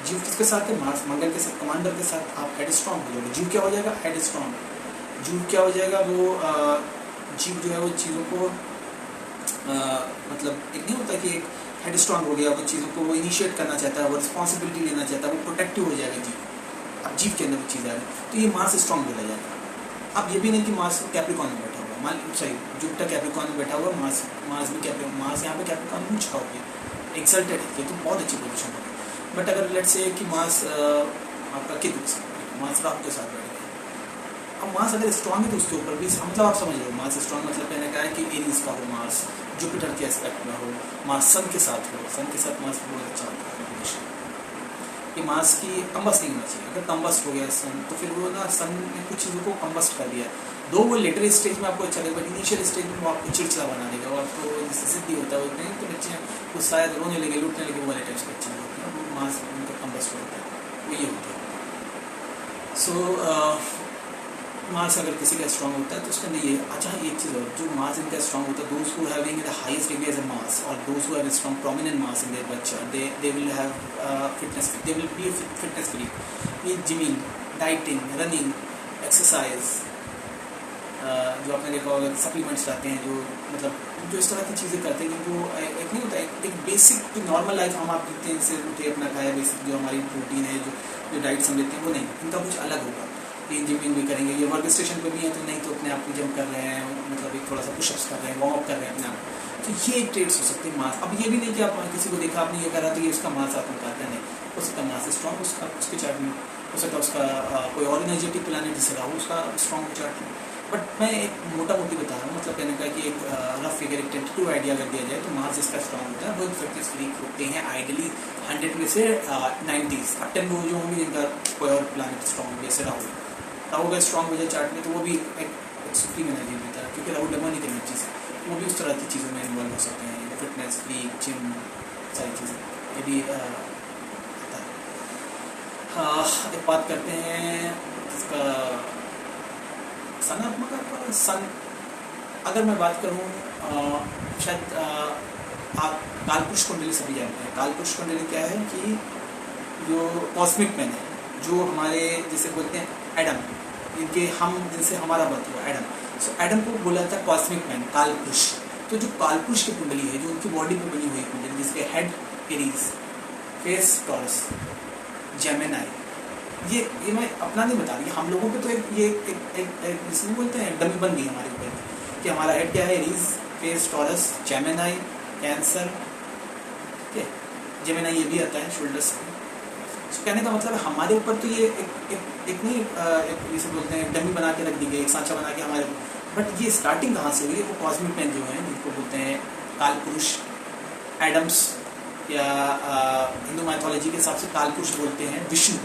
जीव किसके साथ है, मार्स, मंगल के साथ, कमांडर के साथ। आप हेड स्ट्रॉन्ग हो जाओगे, जीव क्या हो जाएगा, हेड स्ट्रॉन्ग। जीव क्या हो जाएगा, वो जीव जो है वो चीज़ों को मतलब एक नहीं होता कि एक हेड स्ट्रॉन्ग हो गया, वो चीज़ों को वो इनिशिएट करना चाहता है, वो रिस्पॉन्सिबिलिटी लेना चाहता है, वो प्रोटेक्टिव हो जाएगा जीव। अब जीव के अंदर वो चीज़ आ रही है, तो ये मार्स स्ट्रॉन्ग बोला जाएगा। अब ये भी नहीं कि मार्स कैप्रिकॉर्न में बैठा हुआ, सॉरी जुपिटर कैप्रिकॉर्न में बैठा हुआ, मार्स भी मार्स यहाँ पे कैप्रिकॉर्न में छुपा हुआ है, एक्सल्टेड है, ये तो बहुत अच्छी पोजीशन है। बट अगर लेट्स से कि मार्स आपका केतु के साथ, मार्स राहु के साथ बैठ गया, अब मार्स अगर स्ट्रॉन्ग है तो उसके ऊपर भी मतलब आप समझ रहे हो, मार्स स्ट्रॉन्ग मतलब कहने का है कि एरीज का हो मार्स, जुपिटर के एस्पेक्ट में हो, मार्स सन के साथ हो, सन के साथ मार्स बहुत अच्छा होता है कॉम्बिनेशन। ये मार्स की कंबस्ट नहीं होना चाहिए, अगर कंबस्ट हो गया सन तो फिर वो ना सन ने कुछ चीज़ों को कंबस्ट कर दिया, दो वो लेटर स्टेज में आपको अच्छा लगेगा, बट इनिशियल स्टेज में वो आपको चिड़चिड़ा बना देगा, और आपको जिससे सिद्धि होता है नहीं तो बच्चे कुछ शायद रोने लगे, लूटने लगे, वो वाले टाइप्स का अच्छा होता है, वो मार्स उनका कंबस्ट होता है, वो ये होता है। सो मार्स अगर किसी का स्ट्रॉन्ग होता है तो उसके अंदर ये अच्छा एक चीज़ और, जो मार्स इनका स्ट्रॉन्ग होता है, those who having the highest degree as a Mars, और those who have strong prominent Mars in their birth chart, they will have fitness, they will be fitness freak. ये जिमिंग, डाइटिंग, रनिंग, एक्सरसाइज, जो आपने देखा होगा supplements लाते हैं, जो मतलब जो इस तरह की चीज़ें करते हैं, क्योंकि वो एक नहीं होता एक बेसिक जो नॉर्मल लाइफ हम आप जीते हैं, इससे उठे अपना खाया, बेसिक जो हमारी प्रोटीन है, जो डाइट्स हम लेते हैं, वो नहीं, इनका कुछ अलग होगा। ये जिमिंग भी करेंगे, ये वर्क स्टेशन पे भी है तो नहीं तो अपने आप को जम कर रहे हैं, मतलब एक थोड़ा सा पुशअप्स कर रहे हैं, वार्म अप कर रहे हैं अपने आप, तो ये एक ट्रेड्स हो सकते हैं मार्स। अब ये भी नहीं कि आप किसी को देखा आपने ये करा तो ये उसका मार्स आत्मकारका नहीं हो सकता, मार्स स्ट्रॉन्ग उसका उसके चार्ट में हो सकता है, उसका कोई और एनर्जेटिक प्लानेट जिससे राहु उसका स्ट्रॉन्ग चार्ट में। बट मैं एक मोटा मोटी बता रहा हूँ, मतलब कहने का कि एक रफ फिगर, एक टेंटेटिव आइडिया अगर दिया जाए तो मार्स इसका स्ट्रॉन्ग होता है, बहुत फिटनेस फ्रीक होते हैं आइडियली 100 में से 90s, 10 वो जो होंगे जिनका कोई और प्लानेट स्ट्रॉन्ग होंगे, जैसे राहु का स्ट्रॉन्ग हो जाए चार्ट में तो वो भी एक सुप्रीम एनर्जी देता है, क्योंकि राहु डेमोनिक एनर्जी से वो भी उस तरह की चीज़ों में इन्वॉल्व हो सकते हैं, फिटनेस फ्रीक, जिम, सारी चीज़ें ये भी आता है। हाँ, एक बात करते हैं इसका सनात्मक सन, अगर मैं बात करूँ शायद आप कालपुरुष कुंडली सभी जानते हैं। कालपुरुष कुंडली क्या है कि जो कॉस्मिक मैन है, जो हमारे जिसे बोलते हैं एडम, इनके हम जिनसे हमारा बर्थ हुआ एडम, सो एडम को बोला था कॉस्मिक मैन, कालपुरुष। तो जो कालपुरुष की कुंडली है, जो उनकी बॉडी पे बनी हुई कुंडली, जिसके head Aries, face taurus, Gemini. ये मैं अपना नहीं बता रही, हम लोगों पे तो इसमें बोलते हैं डमी बन गई हमारे ऊपर कि हमारा हेड क्या है, Aries, face taurus, Gemini, cancer, ठीक है। जेमिनाई ये भी आता है शोल्डर्स पे। तो कहने का मतलब हमारे ऊपर तो ये एक नहीं जैसे बोलते हैं डमी बना के रख दी गई, एक सांचा बना के हमारे, बट ये स्टार्टिंग कहाँ से हुई है? वो कॉस्मिक मैन जो है जिनको बोलते हैं काल पुरुष, एडम्स, या हिंदू माइथोलॉजी के हिसाब से काल पुरुष बोलते हैं विष्णु।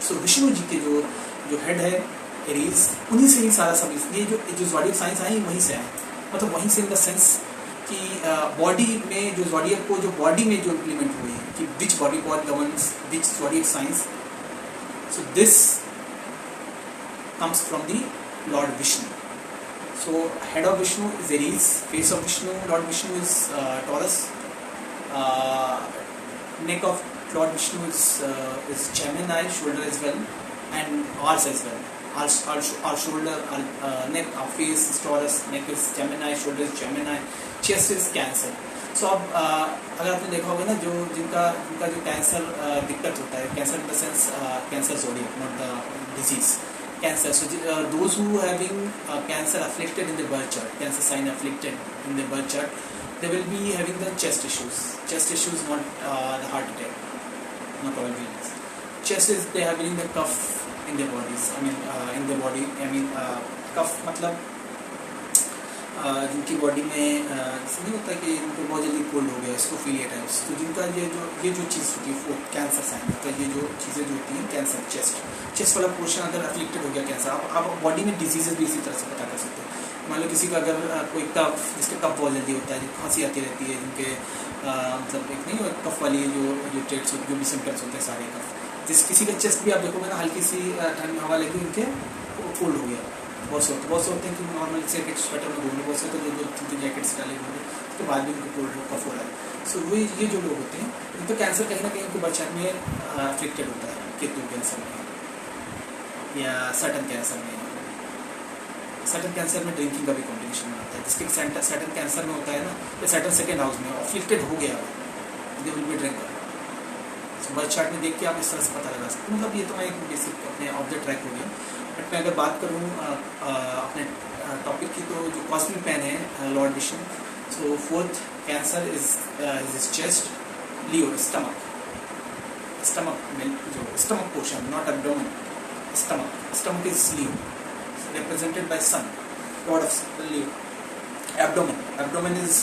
सो विष्णु जी के जो हेड है एरीज, उन्हीं से ही सारा सब ये जो ज़ोडिएक साइंस आई वहीं से आए, मतलब वहीं से इन द सेंस कि बॉडी में जो ज़ोडिएक को जो बॉडी में जो इम्प्लीमेंट हुई है कि which body part governs which zodiac science. So this comes from the Lord Vishnu. So head of Vishnu is Aries, face of Vishnu, Lord Vishnu is taurus, neck of Lord Vishnu is Gemini, shoulder as well, and arms as well. Our shoulder, our neck, our face is Taurus, neck is Gemini, shoulder is Gemini, chest is Cancer. So अब अगर आपने देखा होगा ना जिनका जो cancer दिक्कत होता है, cancer in the sense cancer zodiac, not the disease, cancer. So those who having cancer afflicted in the birth chart, cancer sign afflicted in the birth chart, they will be having the chest issues, not the heart attack, not probably. Chest is they having the cough in their bodies, in their body, cough मतलब जिनकी body में ऐसा नहीं होता कि उनको बहुत जल्दी कोल्ड हो गया, इसको फीलिया टाइप्स. तो जिनका ये जो चीज़ होती है फोर्थ कैंसर साइन, मतलब ये जो चीज़ें जो होती हैं कैंसर, चेस्ट वाला पोर्शन अगर अफ्लिक्टेड हो गया कैंसर, आप बॉडी में डिजीजेज भी इसी तरह से पता कर सकते हैं. मान लो किसी का अगर कोई कफ, जिसके कफ बहुत जल्दी होता है, खांसी आती रहती है, जिनके मतलब एक नहीं कफ वाली जो ट्रेट्स जो भी सिम्टम्स होते हैं सारे कफ, जिस किसी का चेस्ट भी आप देखोगे ना हल्की सी ठंड में हवा लगी उनके कोल्ड हो गया. बहुत से होते हैं कि नॉर्मल से स्वेटर में घूमने, बहुत से तो 2-3 जैकेट्स डाले हुए उसके बाद भी उनको कोल्ड कफ हो रहा है. सो वो ये जो लोग होते हैं उनको कैंसर कहीं ना कहीं उनको बच्चा में अफ्लिक्टेड होता है, केतु कैंसर में या सर्टन कैंसर में. सर्टन कैंसर में ड्रिंकिंग का भी कॉम्बिनेशन आता है, जिसके सर्टन कैंसर में होता है ना, या सर्टन सेकेंड हाउस में अफ्लिक्टेड हो गया दे will B drinker. Birth chart में देख के आप इस तरह से पता लगा सकते हैं. मतलब ये तो मैं एक बेसिक अपने ऑफ द ट्रैक हो गया. बट मैं अगर बात करूँ अपने टॉपिक की, तो जो कॉस्मिक मैन है Lord Vishnu, so fourth cancer is chest, Leo stomach में जो stomach portion, not abdomen, stomach is Leo, represented by sun, lord of Leo. Abdomen is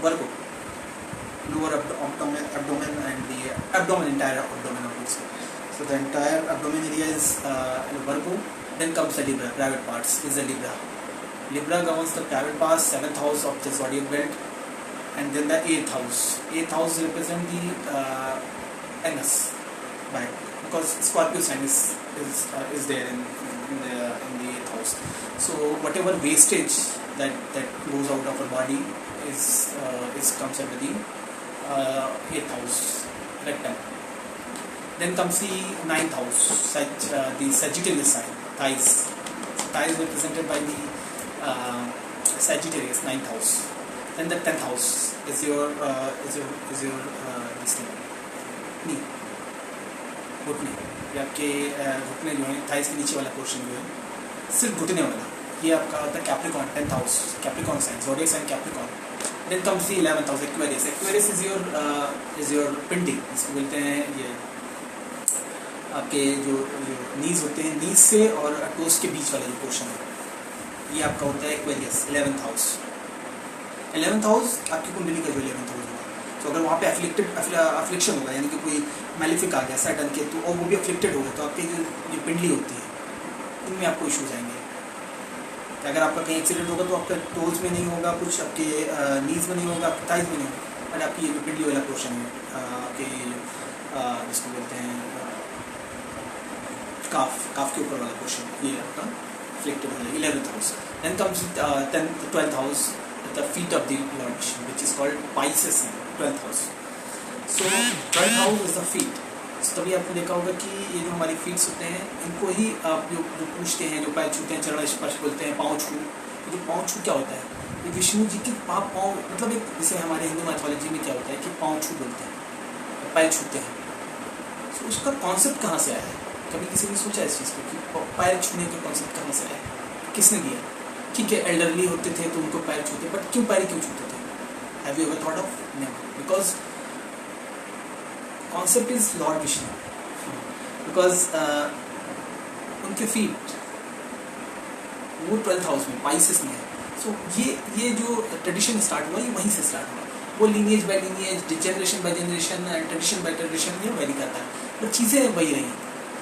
Virgo, lower abdomen and the entire abdomen of also. So the entire abdomen area is Virgo. Then comes the Libra, private parts is the Libra governs the private parts, 7th house of the zodiac belt, and then the 8th house. 8th house represent the anus, right? Because Scorpio sign is there in the 8th house. So whatever wastage that goes out of our body is comes under the 8th house, rectum. Then comes the 9th house, the Sagittarius sign, thighs. Thighs represented by the Sagittarius, 9th house. Then the 10th house is your this thing, knee. घुटने, या आपके घुटने जो हैं, thighs के नीचे वाला portion जो है सिर्फ घुटने वाला, ये आपका होता है Capricorn, 10th house, Capricorn sign, zodiac sign Capricorn. Then comes the 11th house, Aquarius. Aquarius is your पिंडी, इसको बोलते हैं. ये आपके जो नीज होते हैं, नीज से और टोस के बीच वाला जो पोर्शन है, ये आपका होता है Aquarius, 11th house. 11th house आपकी कुंडली का जो 11th हाउस होगा. तो अगर वहाँ पे अफ्लिक्शन होगा, यानी कि कोई मैलिफिक आ गया सैटर्न के, तो और वो भी अफ्लिक्टेड होगा, तो आपकी जो पिंडली होती है उनमें आपको इशूज आएंगे. अगर आपका कहीं एक्सीडेंट होगा तो आपका टोज में नहीं होगा, कुछ आपके नीज में नहीं होगा, आपके थाइज में नहीं होगा, बट आपकी ये जो पिंडली वाला पोर्शन है आपके जिसको बोलते हैं काफ के ऊपर वाला पोर्शन, ये आपका अफ्लिक्टेड होगा. 11th house. Then comes 12th house, the feet of the Lord Vishnu, which is called Pisces, 12th house. So 12th house is the feet. So तभी आपने देखा होगा कि ये जो हमारी फीट्स होते हैं, इनको ही आप जो पूछते हैं, जो पैर छूते हैं, चरण स्पर्श बोलते हैं, पाँव छू. तो जो पाँव छू क्या होता है? ये विष्णु जी के पाँव, मतलब एक जैसे हमारे हिंदू मैथोलॉजी में क्या होता है कि पाँव छू बोलते हैं. पैर छूते हैं। तो उसका कॉन्सेप्ट कहाँ से आया है? कभी किसी ने सोचा इस चीज़ को कि पैर छूने का कॉन्सेप्ट कहाँ से आया, किसने दिया? ठीक है, एल्डरली होते थे तो उनको पैर छूते, बट क्यों पैर क्यों छूते थे? Have you ever thought of? Never, because concept is Lord Vishnu, because उनके फीट वो 12th हाउस में पाइसेस में है। सो ये जो ट्रेडिशन स्टार्ट हुआ, ये वहीं से स्टार्ट हुआ। वो lineage by lineage, generation by generation, tradition by tradition ये वेरी करता है, बट चीज़ें वही रही।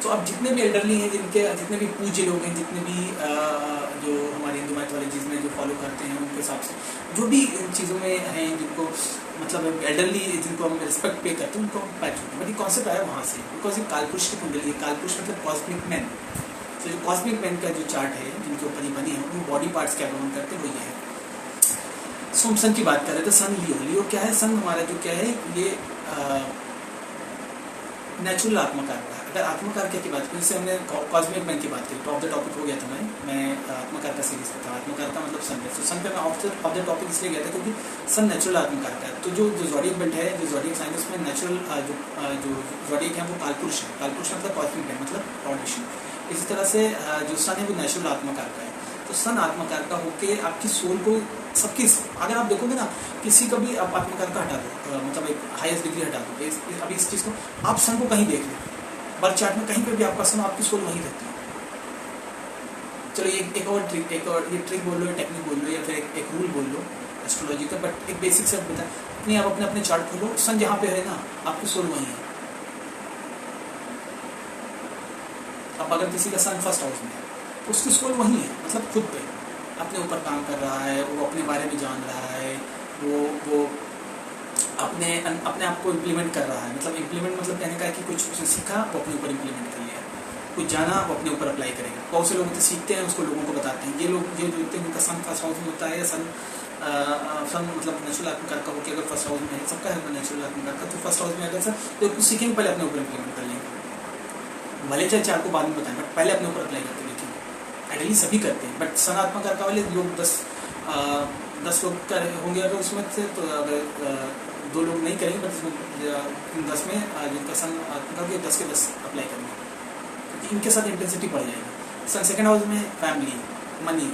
तो अब जितने भी एल्डरली हैं, जितने भी पूज्य लोग हैं, जितने भी जो हमारे हिंदू मैथोलॉजीज में जो फॉलो करते हैं, उनके हिसाब से जो भी इन चीज़ों में हैं, जिनको मतलब एल्डरली जिनको हम रिस्पेक्ट पे करते हैं, उनको हम पैच होते हैं। बट ये कॉन्सेप्ट आया वहाँ से, बिकॉज ये कालपुरुष की कुंडली है। कालपुरुष मतलब कॉस्मिक मैन। तो जो कॉस्मिक मैन का जो चार्ट है, जिनके ऊपर ये बनी है, वो बॉडी पार्ट्स क्या गवर्न करते हैं, वो ये है। सो हम सन की बात कर रहे थे। सन लियो क्या है? सन हमारा जो क्या है, ये नेचुरल आत्मकार का। अगर आत्मकार की बात करें, जैसे हमने कॉस्मिक मैन की बात की, तो ऑफ द टॉपिक हो गया था। मैं आत्मकार का सीरीज पे था। आत्मकार का मतलब सन है। तो सन पे मैं ऑफ द टॉपिक इसलिए गया था क्योंकि सन नेचुरल आत्मकार का है। तो जो ज़ोडिएक बेल्ट है, जो ज़ोडिएक साइन, उसमें नेचुरल जो ज़ोडिएक है वो कालपुरुष है। कालपुरुष मतलब कॉस्मिक मैन, मतलब लॉर्ड विष्णु। इसी तरह से जो सन है वो नेचुरल आत्मकार का है। तो सन आत्मकार का होके आपकी सोल को सबकी, अगर आप देखोगे ना, किसी का भी आप आत्मकार का हटा दो, मतलब एक हाईएस्ट डिग्री हटा दो, अभी इस चीज़ को आप सन को कहीं देख लो, बर्थ चार्ट में कहीं पे भी आपका सन, आपकी सोल वहीं रहती है। चलो एक और ट्रिक, ये ट्रिक बोल लो, या टेक्निक बोल लो, या फिर एक रूल बोल लो एस्ट्रोलॉजी का, बट एक बेसिक से बता, अपने आप अपने चार्ट खोलो, सन जहाँ पे है ना, आपकी सोल वहीं है। अब अगर किसी का सन फर्स्ट हाउस में है, तो उसकी सोल वहीं है, मतलब खुद पे अपने ऊपर काम कर रहा है, वो अपने बारे में जान रहा है, वो अपने आप को इम्प्लीमेंट कर रहा है। मतलब इम्प्लीमेंट मतलब कहने का है कि कुछ सीखा, वो अपने ऊपर इम्प्लीमेंट कर लिया, कुछ जाना, वो अपने ऊपर अप्लाई करेगा। बहुत से लोग तो सीखते हैं, उसको लोगों को बताते हैं। ये लोग जो होते हैं, उनका सन फर्स्ट हाउस में होता है, या सन मतलब नेचुरल आत्मकार का होकर, अगर फर्स्ट हाउस में है, सबका है नेचुरल आत्मकार का, तो फर्स्ट हाउस में अगर सर तो कुछ सीखेंगे, पहले अपने ऊपर इम्प्लीमेंट कर लेंगे। भले चाहे चार को बाद में बताएं, बट पहले अपने ऊपर अप्लाई करते देखें। आइडियली सभी करते हैं, बट सन आत्मकार का वाले लोग 10 लोग कर होंगे अगर उसमें से, तो अगर 2 लोग नहीं करेंगे, बट इसमें 10 में जिनका सन आत्मकार 10 के 10 अप्लाई करेंगे, क्योंकि इनके साथ इंटेंसिटी बढ़ जाएगी। सन सेकेंड हाउस में फैमिली, मनी,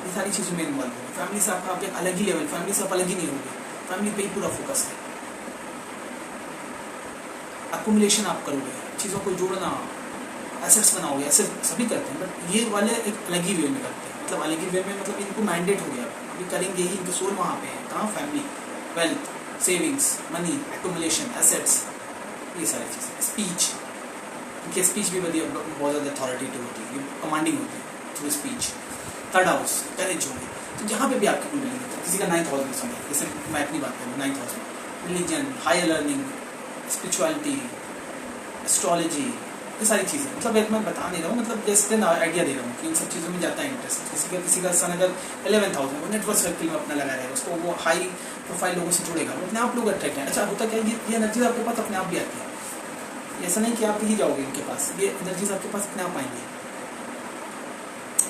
ये सारी चीज़ों में इन्वॉल्व होगी। फैमिली से आपका एक अलग ही लेवल, फैमिली से आप अलग ही नहीं होगी, फैमिली पे ही पूरा फोकस है। अक्यूमुलेशन आप करोगे, चीज़ों को जोड़ना, एसेट्स बनाओगे, ऐसे सभी करते हैं, बट ये वाले एक अलग ही वे में करते हैं। मतलब अलग ही वे में, मतलब इनको मैंडेट हो गया, अभी करेंगे ही, इनके सोल वहाँ पे है। कहाँ? Family, wealth, savings, money, accumulation, assets, ये सारी चीज़ें। स्पीच, इनकी स्पीच भी बहुत ज़्यादा अथॉरिटेटिव होती है, कमांडिंग होती है थ्रू स्पीच। थर्ड हाउस, करेज होगी। तो जहाँ पे भी आपकी कुंडली होती है, किसी का 9th हाउस में समय, जैसे मैं अपनी बात करूँ 9th हाउस में, religion, higher learning, spirituality, astrology, ये सारी चीज़ें, मतलब एक मैं बता नहीं रहा हूँ, मतलब जैसे आइडिया दे रहा हूँ कि इन सब चीज़ों में जाता है इंटरेस्ट। किसी का सन अगर 11th हाउस में, वो नेटवर्क सर्किल में अपना लगा रहेगा, उसको वो हाई प्रोफाइल लोगों से जुड़ेगा, वो अपने आप लोग अट्रैक्ट हैं। अच्छा, होता क्या है, ये एनर्जीज आपके पास अपने आप भी आती है, ऐसा नहीं कि आप ही जाओगे इनके पास, ये एनर्जीज आपके पास अपने आप आएंगी।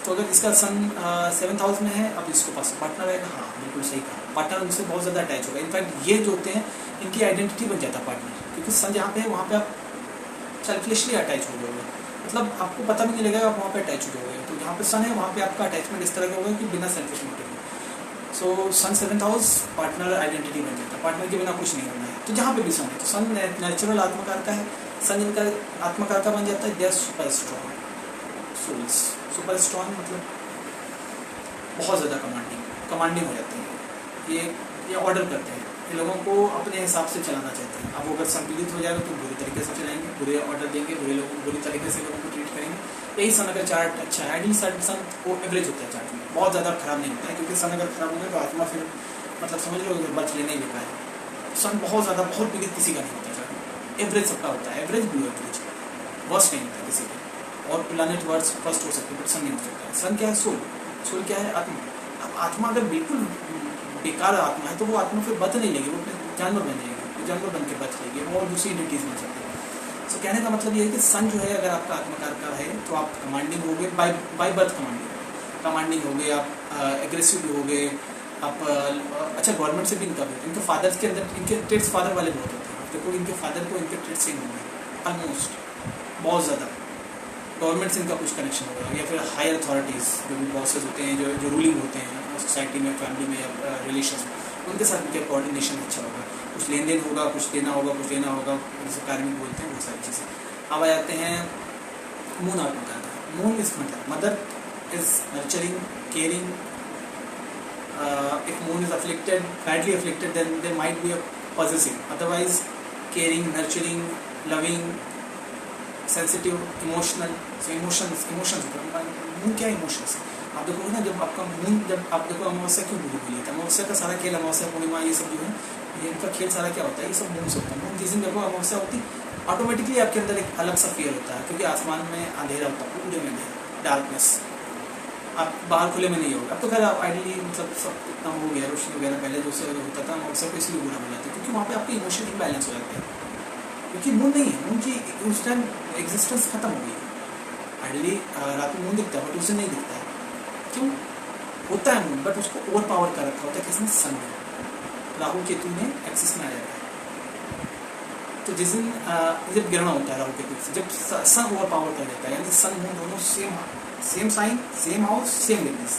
तो अगर इसका सन 7th हाउस में है, अब इसको पास पार्टनर आएगा, हाँ बिल्कुल सही कहा, पार्टनर उनसे बहुत ज़्यादा अटैच होगा। इनफैक्ट ये जो होते हैं, इनकी आइडेंटिटी बन जाता है पार्टनर, क्योंकि सन जहाँ पे है वहाँ पे आप सेल्फिशली अटैच हो गए, मतलब आपको पता भी नहीं लगेगा आप वहाँ पे अटैच हो गए। तो जहाँ पे सन है, वहाँ पे आपका अटैचमेंट इस तरह का होगा कि बिना सेल्फिश मोटिव। सो सन 7th हाउस पार्टनर आइडेंटिटी बन जाता है, पार्टनर के बिना कुछ नहीं होना है। तो जहाँ पे भी सन है, तो सन नेचुरल आत्मकार का है, सन इनका आत्मकार का बन जाता है। They are super strong souls, super strong मतलब बहुत ज़्यादा कमांडिंग हो जाते हैं। ये ऑर्डर करते हैं, ये लोगों को अपने हिसाब से चलाना चाहते हैं। अब अगर संपीड़ित हो जाएगा तो बुरी तरीके से चलाएंगे, बुरे ऑर्डर देंगे, बुरी तरीके से लोगों को ट्रीट करेंगे। यही सन अगर चार्ट अच्छा है, आइडियल सन वो एवरेज होता है चार्ट में, बहुत ज़्यादा खराब नहीं होता है, क्योंकि सन अगर खराब होगा तो आत्मा फिर मतलब समझ लो बच लेने ही लेता है। सन बहुत पीड़ित किसी का नहीं होता चार्ट में, एवरेज सबका होता है, एवरेज ब्लू एवरेज, वर्स्ट नहीं होता किसी का। और प्लानिट वर्ड्स फर्स्ट हो सकते हैं, बट सन नहीं हो सकता है। सन क्या है? सोल क्या है? आत्मा। अब आत्मा अगर बिल्कुल बेकार आत्मा है, तो वो आत्मा फिर बच नहीं लेगी, वो जानवर बन जाएगी, वो जानवर बन के बच लेगी, वो और दूसरी एंटिटीज बन सकती है। सो कहने का मतलब ये है कि सन जो है, अगर आपका आत्मकार का है, तो आप कमांडिंग हो गए, बाय बर्थ कमांडिंग हो गए, आप एग्रेसिव भी हो गए, आप अच्छा गवर्नमेंट से भी इनका भी, इनके फादर्स के अंदर, इनके ट्रेड्स फादर वाले बहुत होते हैं। देखो इनके फादर को इनके ट्रेड सेम होंगे ऑलमोस्ट, बहुत ज़्यादा। गवर्नमेंट से इनका कुछ कनेक्शन होगा, या फिर हायर अथॉरिटीज़ जो भी बॉसेस होते हैं, जो रूलिंग होते हैं सोसाइटी में, फैमिली में या रिलेशन में, उनके साथ इनका कोऑर्डिनेशन अच्छा होगा, कुछ लेन देन होगा, कुछ देना होगा, कुछ लेना होगा, जैसे कार्मिक बोलते हैं, वो सारी चीज़ें। अब आ जाते हैं मून आत्मकर्ता। Moon is mother is nurturing, caring. if moon is afflicted, badly afflicted, then there might be a possessive, otherwise caring, nurturing, loving, sensitive, emotional. So emotions moon क्या इमोशंस? आप देखोगे ना, जब आपका मून, जब आप देखो अमावस्या क्यों बुरी हुई है, अमावस्या का सारा खेल, अमावस्या पूर्णिमा ये सब जो है, ये इनका खेल सारा क्या होता है, ये सब मून से होता है। मून जिस दिन देखो अमावस्या होती, ऑटोमेटिकली आपके अंदर एक अलग सा फील होता है, क्योंकि आसमान में अंधेरा होता है, पूरे में अंधेरा, डार्कनेस। आप बाहर खुले में नहीं होगा। अब तो खैर आप आइडली मतलब सब इतना हो गया, रोशनी वगैरह पहले जो से होता था, अमावस्या को इसलिए बुरा हो जाता है क्योंकि वहाँ पे आपके इमोशन इम्बैलेंस हो जाते हैं, क्योंकि मून नहीं है, मून की उस टाइम एग्जिस्टेंस खत्म हो गई। आइडली रात में मून दिखता है, बट उसे नहीं दिखता है, क्यों होता है मून, बट उसको ओवर पावर कर रखा होता है किसने, सन में। राहु केतु में एक्सिस में आ जाता है। तो जिस दिन जब ग्रहण होता है राहु केतु से, जब सन ओवर पावर कर देता है, यानी सन मून दोनों same sign, same house, same business,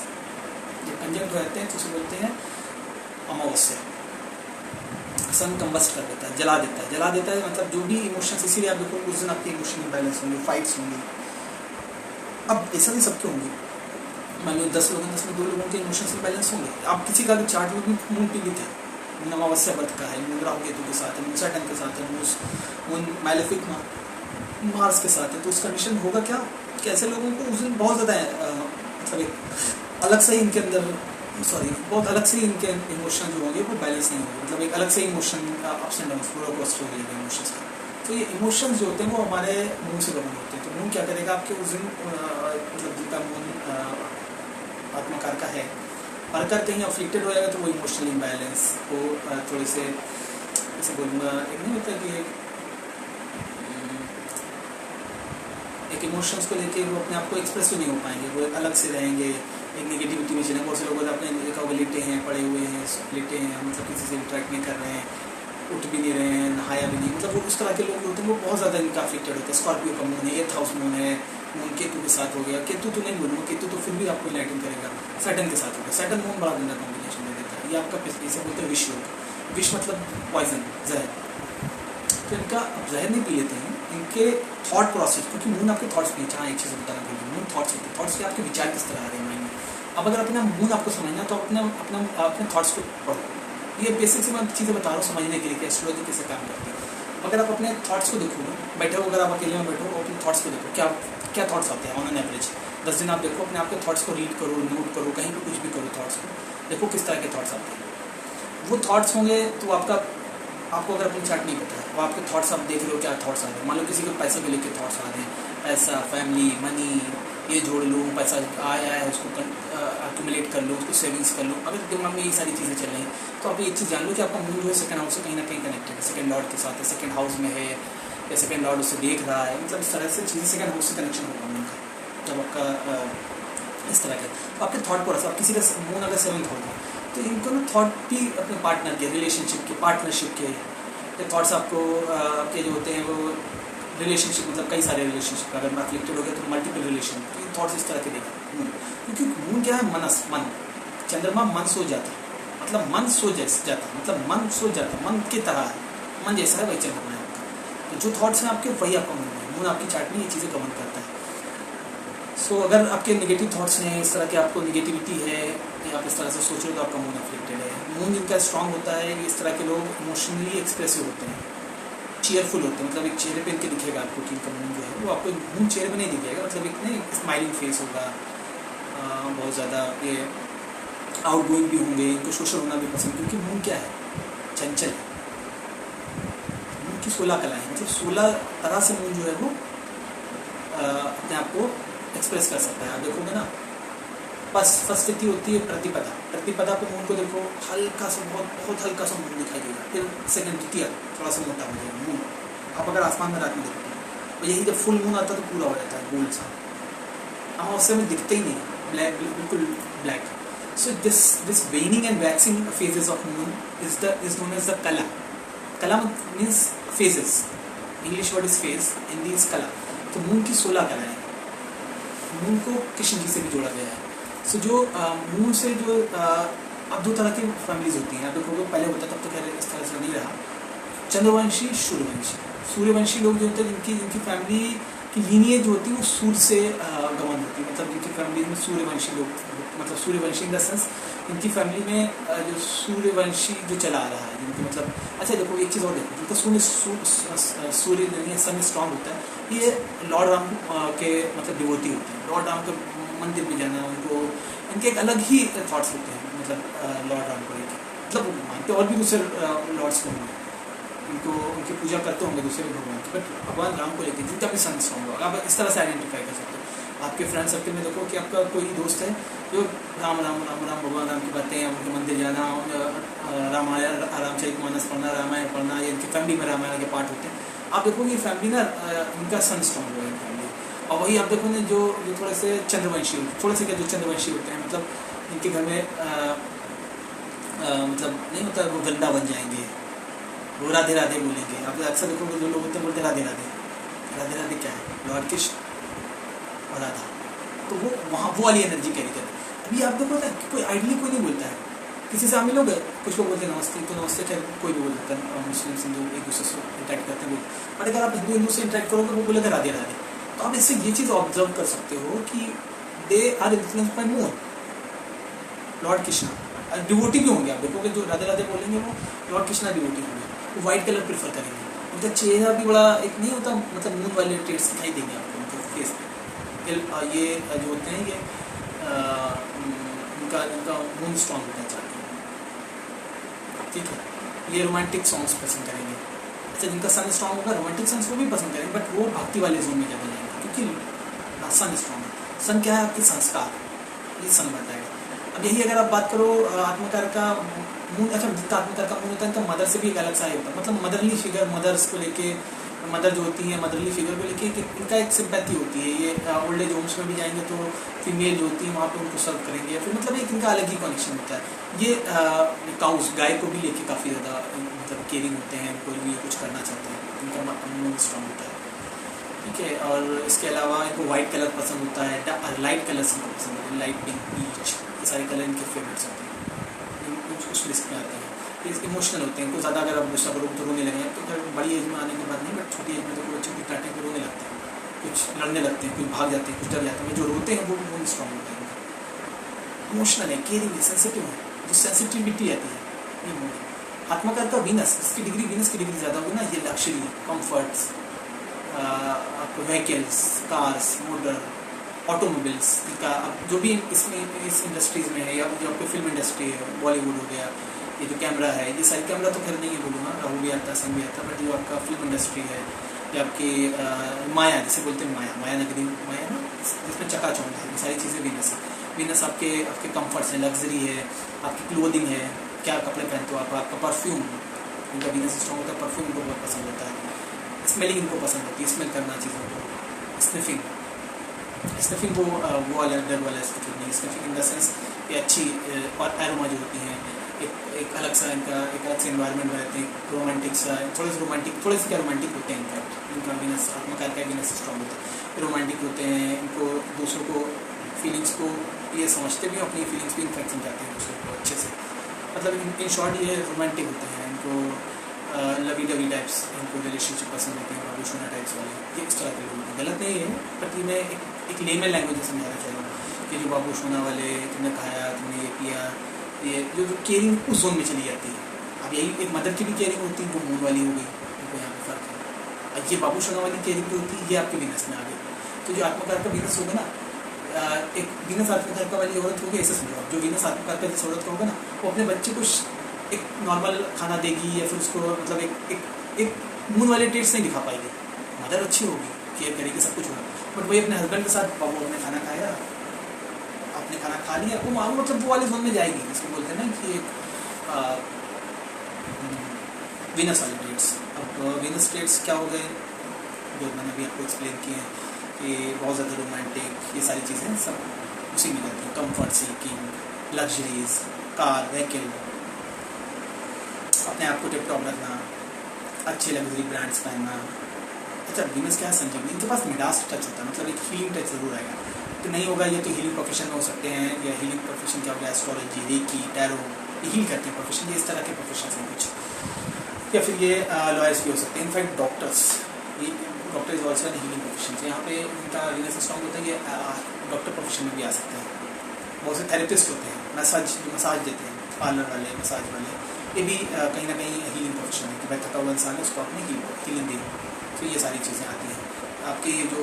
जब कंजंक्ट हो जाते हैं तो उसे बोलते हैं अमावस्या। सन कंबस्ट कर देता है, जला देता है मतलब जो भी इमोशंस, इसीलिए आप देखो उस दिन आपके इमोशनल बैलेंस होंगे, फाइट्स होंगी। अब ऐसा नहीं सबके होंगे, मान लो 10 लोग हैं, 10 में 2 लोगों के इमोशंस बैलेंस होंगे। आप किसी का भी चार्ट में भी मून पीड़ित है, मून अमावस्या बर्थ का है, मून राहु केतु के साथ है, मून सैटर्न के साथ है, मून मैलेफिक मार्स के साथ है, तो उस कंडीशन होगा क्या, कैसे लोगों को उस दिन बहुत ज़्यादा मतलब एक अलग से ही इनके अंदर, बहुत अलग से ही इनके इमोशन जो होंगे वो बैलेंस नहीं होंगे, मतलब एक अलग से emotion ups and downs, roller coaster हो जाएगा इमोशंस का। तो ये इमोशंस जो होते हैं वो हमारे मून से गवर्न होते हैं। तो मून क्या करेगा आपके उस दिन, मतलब जिनका मून आत्मकार का है, और अगर कहीं अफ्लिक्टेड हो जाएगा तो वो इमोशनल इम्बैलेंस को थोड़े से, जैसे बोलूँगा, एक नहीं होता कि एक इमोशंस को लेके वो अपने आप को एक्सप्रेस भी नहीं हो पाएंगे, वो अलग से रहेंगे, एक नेगेटिविटी में चलेंगे। बहुत से लोग आपने देखा होगा लेटे हैं, पड़े हुए हैं, लेटे हैं, मतलब किसी से इंटरेक्ट नहीं कर रहे हैं, उठ भी नहीं रहे हैं, नहाया भी नहीं, मतलब वो उस तरह के लोग होते हैं, वो बहुत ज़्यादा इनका अफ्लिक्टेड होता है। स्कॉर्पियो का मून है, 8th हाउस मून है, मून केतु के साथ हो गया, केतु तो नहीं बोलूँगा, केतु तो फिर भी आपको इनलाइटन करेगा, सैटर्न के साथ हो गया, सैटर्न मून बड़ा गंदा कॉम्बिनेशन दे देता है। ये आपका इसे बोलते हैं विष योग, विष मतलब पॉइजन, जहर। तो इनका जहर नहीं पी लेते हैं, इनके थॉट प्रोसेस, क्योंकि मून आपके थॉट्स में, जहाँ एक चीज़ बताना भूलिए, मून थॉट्स होते हैं, थॉट्स के आपके विचार किस तरह आ रहे हैं माइंड में। अब अगर अपना मून आपको समझना तो अपने थॉट्स को पढ़ो। ये बेसिक से मैं चीज़ें बता रहा हूँ समझने के लिए कि एस्ट्रोलॉजी कैसे काम करती है। अगर आप अपने थॉट्स को देखो, बैठे हो, अगर आप अकेले में बैठो, अपने थॉट्स को देखो, क्या थॉट्स आते हैं ऑन एन एवरेज। 10 दिन आप देखो, अपने आप के थॉट्स को रीड करो, नोट करो, कहीं पर कुछ भी करो, थॉट्स को देखो किस तरह के थॉट्स आते हैं। वो थॉट्स होंगे तो आपको अगर अपनी चार्ट नहीं पता है, वो आपके थॉट्स आप देख रहे हो क्या थॉट्स आ रहे हैं। मान लो किसी को पैसे को लेकर थॉट्स आ रहे हैं, पैसा, फैमिली, मनी, ये जोड़ लो, पैसा आया है उसको अक्यूमुलेट कर लो, उसको सेविंग्स कर लो। अगर दिमाग में ये सारी चीज़ें चल रही हैं तो आप एक चीज़ जान लो कि आपका मून जो है सेकंड हाउस से कहीं ना कहीं कनेक्टेड है, सेकंड लॉर्ड के साथ है, सेकंड हाउस में है, या सेकंड लॉर्ड उससे देख रहा है, मतलब इस तरह से चीज़ें सेकंड हाउस से कनेक्शन होगा मून का। जब आपका इस तरह का तो आपके थॉट पर आप किसी का मून अगर 7th होगा तो इनको ना थॉट भी अपने पार्टनर के, रिलेशनशिप के, पार्टनरशिप के थॉट्स आपको के जो होते हैं वो रिलेशनशिप, मतलब कई सारे रिलेशनशिप अगर मैं अफ्लिक्टेड हो गया तो मल्टीपल रिलेशन, तो ये थॉट्स इस तरह के देगा मून। क्योंकि मून क्या है, मन, चंद्रमा मन सो जाता, मतलब मन सो जाता, मतलब मन सो जाता, मन की तरह है, मन जैसा है वही चंद्रमा है आपका। तो जो थॉट्स हैं आपके वही आपका मून है। मून आपकी चार्ट में ये चीज़ें कवर करता है। सो अगर आपके नेगेटिव थॉट्स हैं, इस तरह के आपको नेगेटिविटी है, या आप इस तरह से सोच रहे हो तो आपका मून अफ्लिक्टेड है। मून जिनका स्ट्रांग होता है, इस तरह के लोग इमोशनली एक्सप्रेसिव होते हैं, चेयरफुल होते हैं, मतलब एक चेहरे पे इनके दिखेगा आपको कि इनका मून जो है वो आपको मून चेहरे पे नहीं दिखेगा, मतलब एक नहीं स्माइलिंग फेस होगा, बहुत ज़्यादा ये आउट गोइंग भी होंगे, इनको सोशल होना भी पसंद, क्योंकि मून क्या है, चंचल है। मून की 16 कलाएँ हैं, मतलब 16 तरह से मून जो है वो अपने आप को एक्सप्रेस कर सकता है। आप देखोगे ना, फर्स्ट स्थिति होती है प्रतिपदा पे मून को देखो, हल्का सा, बहुत हल्का सा मून दिखाई देगा, फिर सेकंड द्वितीय थोड़ा सा मोटा हो जाएगा मून। आप अगर आसमान में रात में देखोगे, और यही जब फुल मून आता है तो पूरा हो जाता है गोल्ड सा, अमावस्या में दिखते ही नहीं, ब्लैक, बिल्कुल black. So this waning and waxing phases of moon is known as the kala means phases, English word is phase, Hindi is kala. तो मून की 16 कलाएं, मून को कृष्ण जी से भी जोड़ा गया है। सो जो मून से जो अब 2 तरह की फैमिलीज होती हैं। आप देखोगे पहले होता तब तो खैर इस तरह से नहीं रहा, चंद्रवंशी, सूर्यवंशी। सूर्यवंशी लोग जो होते हैं जिनकी फैमिली की लीनिएज जो होती है वो सूर्य से गमन होती है, मतलब जिनकी फैमिली में सूर्यवंशी लोग, मतलब सूर्यवंशी इन द सेंस इनकी फैमिली में जो सूर्यवंशी जो चला आ रहा है, जिनकी मतलब अच्छा देखो एक चीज़ और देखो, जिनका सूर्य नहीं है, सन स्ट्रांग होता है, ये लॉर्ड राम के मतलब डिवोटी होते हैं। लॉर्ड राम के मंदिर में जाना, उनको इनके एक अलग ही थॉट्स होते हैं, मतलब लॉर्ड राम को लेकर, मतलब मानते और भी दूसरे लॉर्ड्स को होंगे, उनको उनकी पूजा करते होंगे दूसरे भगवान की, बट भगवान राम को लेकर जिनका भी सन स्ट्रांग होगा, आप इस तरह से आइडेंटिफाई कर सकते हो। आपके फ्रेंड सर्कल में देखो कि आपका कोई दोस्त है जो राम राम राम राम भगवान राम की बातें, उनके मंदिर जाना, रामायण रामचरितमानस पढ़ना, रामायण पढ़ना, या इनकी फैमिली में रामायण के पाठ होते हैं। आप देखोगे ये फैमिली ना इनका सन स्ट्रांग होगा फैमिली। और वही आप देखो ना जो थोड़े से चंद्रवंशी, थोड़े से क्या जो चंद्रवंशी होते हैं, मतलब इनके घर में मतलब नहीं होता वो गंदा बन जाएंगे, वो राधे राधे बोलेंगे। आप अक्सर देखोगे जो लोग होते हैं बोलते राधे राधे। राधे राधे क्या है? लॉर्ड कृष्ण और राधा, तो वो वहाँ वो वाली एनर्जी कैरी करते हैं। अभी आप देखो ना कोई आइडली कोई नहीं बोलता है, किसी से हम मिलोगे कुछ लोग बोलते हैं नमस्ते, तो नमस्ते खैर कोई भी बोल देता है, मुस्लिम हिंदू एक दूसरे से इंटरेक्ट करते हैं, बट अगर आप हिंदू से इंटरेक्ट करोगे वो बोलेगा राधे राधे। तो आप इससे ये चीज़ ऑब्जर्व कर सकते हो कि they are influence by moon, lord Krishna. Devotee भी होंगे, आप देखोगे जो राधे राधे बोलेंगे वो लॉर्ड कृष्णा डिवोटी होंगे, वो वाइट कलर प्रेफर करेंगे, उनका चेहरा भी बड़ा एक नहीं होता, मतलब मून वाले ट्रेड्स दिखाई देंगे आपको उनके फेस पे। ये जो होते हैं ये उनका मून स्ट्रॉन्ग होना चाहिए, ठीक है। ये रोमांटिक सॉन्ग्स पसंद करेंगे। अच्छा जिनका सन स्ट्रॉन्ग होगा रोमांटिक सॉन्ग्स को भी पसंद करेंगे, बट वो भक्ति वाले जोन में ज़्यादा जाएंगे, क्योंकि सन स्ट्रॉन्ग है। सन क्या है? आपके संस्कार, ये सन बताएगा। अब यही अगर आप बात करो आत्मकार का मून, अच्छा जितना आत्मकार का मून होता है तो मदर से भी एक अलग सा होता है, मतलब मदरली फिगर, मदर्स को लेके, मदर जो होती है मदरली फिगर को लेके इनका एक सिंपैथी होती है। ये ओल्ड एज होम्स में भी जाएंगे तो फीमेल जो होती है वहाँ पे उनको सर्व करेंगे, या फिर मतलब एक इनका अलग ही कनेक्शन होता है। ये काउस, गाय को भी लेके काफ़ी ज़्यादा मतलब केयरिंग होते हैं, कोई भी कुछ करना चाहते हैं, इनका मून स्ट्रॉन्ग होता है, ठीक है। और इसके अलावा इनको वाइट कलर पसंद होता है, लाइट कलर्स इनको पसंद होते हैं, लाइट पिंक, पीच, ये सारे कलर इनके फेवरेट्स होते हैं, उस लिस्ट में आते हैं। इमोशनल होते हैं, इनको ज़्यादा अगर आप गुस्सा करो तो रोने लगेंगे, तो अगर बड़ी एज में आने के बाद नहीं, बट छोटी एज में तो बच्चे कुछ डांटे को रोने लगते हैं, कुछ लड़ने लगते हैं, कुछ भाग जाते हैं, कुछ डर जाते हैं, जो रोते हैं वो मून स्ट्रॉन्ग होता है। इमोशनल है, केयरिंग है, सेंसिटिव है, जो सेंसिटिविटी आती है ये मून है। आत्मकार का वीनस, इसकी डिग्री, वीनस की डिग्री ज़्यादा होगी ना, ये लग्जरी, कम्फर्ट्स, आपको व्हीकल्स, कार्स, मोटर, ऑटोमोबाइल्स का, अब जो भी इसमें इस इंडस्ट्रीज़ में है, या जो आपकी फिल्म इंडस्ट्री है, बॉलीवुड हो गया, ये जो कैमरा है, ये सारी कैमरा तो खैर नहीं है बोलूँगा, राहु भी आता है, सन भी आता है, बट जो आपका फिल्म इंडस्ट्री है, या आपकी माया जिसे बोलते हैं, माया नगरी, माया ना जिसमें चकाचौंध है, ये सारी चीज़ें वीनस है। वीनस आपके कम्फर्ट्स हैं, लग्जरी है, आपकी क्लोदिंग है, क्या कपड़े पहनते हो आप, आपका परफ्यूम, इनका वीनस स्ट्रॉन्ग होता है, परफ्यूम इनको बहुत पसंद होता है, स्मेलिंग इनको पसंद होती है, स्मेल करना चीज़ों को, स्निफिंग को वो वाला डर वाला स्निफिंग नहीं, स्निफिंग इन द सेंस ये अच्छी और एरोमा जो होती हैं, एक अलग सा इनका एक अलग से इन्वायरमेंट में रहते हैं, रोमांटिक सा, थोड़े से क्या रोमांटिक होते हैं इनका वीनस, आत्मकार का वीनस स्ट्रॉन्ग होता है, रोमांटिक होते हैं, इनको दूसरों को फीलिंग्स को ये समझते भी, अपनी फीलिंग्स भी इन्फेक्ट समझाते हैं दूसरों को अच्छे से, मतलब इन शॉर्ट ये रोमांटिक होते हैं, इनको लवी डवी टाइप्स, इनको रिलेशनशिप पसंद होते हैं, बाबूशोना टाइप्स वाले, ये इस तरह के लोग गलत नहीं है, बट ये मैं एक लेमन लैंग्वेज में समझाना चाह रहा हूँ कि जो बाबूशोना वाले, तुमने खाया, तुमने ये किया, ये जो केयरिंग उस जोन में चली जाती है। अब यही एक मदर की भी केयरिंग होती है, वो मून वाली हो गई, उनको यहाँ पे फ़र्क है। अब ये बाबूशोना वाली केयरिंग जो होती है ये आपके वीनस में आ गई। तो जो आत्मकार का वीनस होगा ना, एक वीनस आत्मकार का वाली औरत होगी, ऐसे समझो, जो वीनस आत्मकार का जिस औरत का होगा ना, वो अपने बच्चे को एक नॉर्मल खाना देगी, या फिर उसको मतलब एक मून वाले ट्रेट्स नहीं दिखा पाएगी। मदर अच्छी होगी, केयर करेगी, सब कुछ होगा, बट वही अपने हस्बैंड के साथ, बाबू अपने खाना खाया, आपने खाना खा लिया, वो मालूम मतलब वो वाले जोन में जाएगी, इसको बोलते हैं ना कि एक वीनस वाले ट्रेट्स। अब वीनस ट्रेट्स क्या हो गए, जो मैंने अभी आपको एक्सप्लेन किए हैं कि बहुत ज़्यादा रोमांटिक, ये सारी चीज़ें सब उसी में जाती हैं, comfort seeking, luxuries, car, vehicle, अपने आप को टिप टॉप रखना, अच्छे लग्जरी ब्रांड्स पहनना। अच्छा, वीनस क्या है, संजीवनी, इनके पास मिडास टच होता है, मतलब एक हीलिंग टच जरूर आएगा। तो नहीं होगा ये तो हीलिंग प्रोफेशन में हो सकते हैं, या हीलिंग प्रोफेशन क्या हो गया, एस्ट्रोलॉजी, रेकी, टैरो, ये हील करते हैं प्रोफेशन, ये इस तरह के प्रोफेशन हैं कुछ। या फिर ये लॉयर्स भी हो सकते हैं, इनफैक्ट डॉक्टर्स, ये doctor is also an healing profession. यहाँ पे इनका वीनस स्ट्रॉन्ग होता है, ये डॉक्टर प्रोफेशन में भी आ सकते हैं। बहुत से थेरेपिस्ट होते हैं, मसाज देते हैं, पार्लर वाले, मसाज वाले, ये भी कहीं ना कहीं हीलिंग प्रोफेशन है कि भाई थका हुआ इंसान है उसको आपने हीलिंग दी। तो ये सारी चीज़ें आती हैं। आपके जो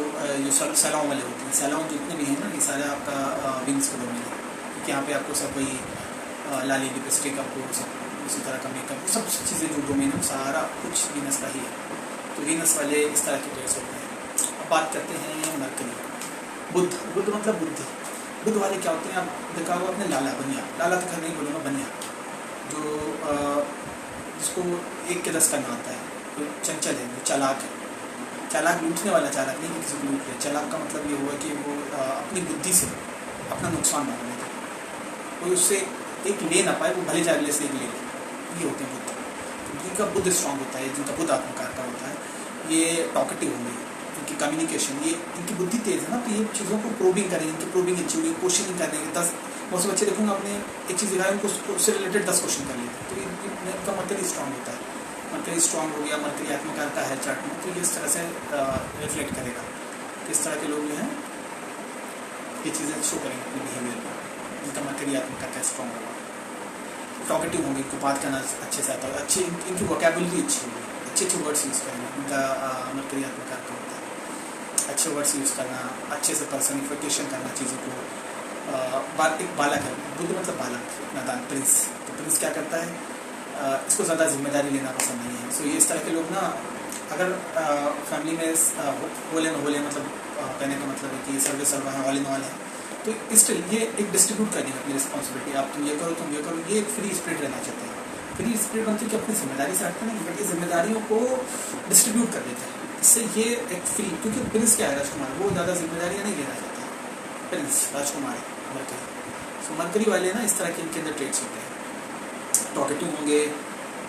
सैलून वाले होते हैं, सैलून जितने भी हैं ना, ये सारा आपका विंग्स के डोमेन है, क्योंकि यहाँ पे आपको सब वही लाली लिपस्टिक, आपको सब उसी तरह का मेकअप, सब चीज़ें जो डोमेन है सारा कुछ वीनस का ही है। तो वीनस वाले इस तरह के ट्रेड्स होते हैं। अब बात करते हैं मरकरी, बुध मतलब बुद्धि। बुध वाले क्या होते हैं, आप देखा होगा अपने लाला तो खैर नहीं बोलूँगा, बनिया, जो जिसको 1 के 10 करना आता है, जो चंचल है, जो चालाक है। चालाक लूटने वाला चालाक नहीं कि किसी को लूट ले। चालाक का मतलब ये हुआ कि वो अपनी बुद्धि से अपना नुकसान ना करने दे, कोई उससे एक ले ना पाए, वो भले जागले से एक ले, ये होते हैं बुद्ध। जिनका बुद्ध स्ट्रॉन्ग होता है, जिनका बुद्ध आत्मकार का होता है, ये टॉकेटिव होंगे, इनकी कम्युनिकेशन, ये इनकी बुद्धि तेज है ना, तो ये चीज़ों को प्रोबिंग करेंगे, इनकी प्रोबिंग अच्छी होगी, क्वेश्चनिंग करेंगे। 10 बहुत से बच्चे देखूँगा, आपने एक चीज़ दिखाया उनको उससे रिलेटेड 10 क्वेश्चन कर लेते, तो इनका मरकरी स्ट्रॉन्ग होता है। मरकरी स्ट्रॉन्ग हो गया, मरकरी आत्मकार का है चार्ट में, तो ये इस तरह से रिफ्लेक्ट करेगा। इस तरह के लोग जो हैं ये चीज़ें शो करेंगे अपने बिहेवियर पर, जिनका मरकरी आत्मकार का स्ट्रॉन्ग होगा। टॉकेटिव होंगे, इनको बात करना अच्छे से आता है, अच्छी इनकी वोकेबुलरी अच्छी होगी, अच्छे वर्ड्स यूज़ करेंगे, इनका मरकरी आत्मकार का होता है। अच्छे वर्ड्स यूज़ करना, अच्छे से पर्सनिफिकेशन करना चीज़ों को। एक बालक है, बुद्ध मतलब बालक, नादान, प्रिंस। तो प्रिंस क्या करता है, इसको ज़्यादा जिम्मेदारी लेना पसंद नहीं है। सो ये इस तरह के लोग ना, अगर फैमिली में होले मतलब कहने का मतलब है कि सर्वा है, ऑल इन ऑल है, तो स्टिल ये एक डिस्ट्रीब्यूट करनी है अपनी रिस्पॉन्सिबिलिटी। आप तुम ये करो, ये एक फ्री स्पिरिट रहना चाहते हैं। फ्री स्पिरिट बनती है कि अपनी जिम्मेदारी से हटते हैं, बल्कि जिम्मेदारियों को डिस्ट्रीब्यूट कर देते हैं। इससे ये एक फ्री, क्योंकि प्रिंस क्या है, राजकुमार, वो ज़्यादा जिम्मेदारियाँ नहीं लेना चाहता। प्रिंस राजकुमार मरकरी, सो मरकरी वाले ना इस तरह के इनके अंदर ट्रेड्स होते हैं। टॉकेटिव होंगे,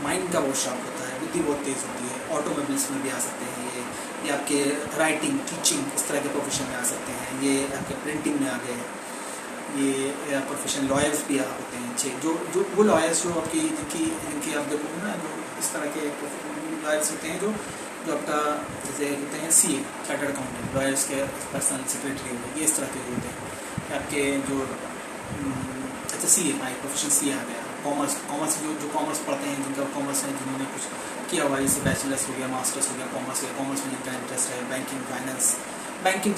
माइंड का बहुत शार्प होता है, बुद्धि बहुत तेज़ होती है। ऑटोमोबाइल्स में भी आ सकते हैं ये आपके राइटिंग, टीचिंग, इस तरह के प्रोफेशन में आ सकते हैं। ये आपके प्रिंटिंग में आ गए, ये प्रोफेशन। लॉयर्स भी होते हैं अच्छे, जो वो लॉयर्स जो आपकी जिनकी आप देखोगे ना, जो इस तरह के लॉयर्स होते हैं, जो आपका जैसे कहते हैं CA, चार्टर्ड अकाउंटेंट, लॉयर्स के पर्सनल सेक्रेटरी हो गए, ये इस तरह के होते हैं। आपके जो अच्छा CA, एक प्रोफेशन CA आ गया। कॉमर्स जो कॉमर्स पढ़ते हैं, जिनका कॉमर्स है, जिन्होंने कुछ किया हुआ, जैसे बैचलर्स हो गया, मास्टर्स हो गया, कॉमर्स में जिनका इंटरेस्ट है। बैंकिंग, फाइनेंस, बैंकिंग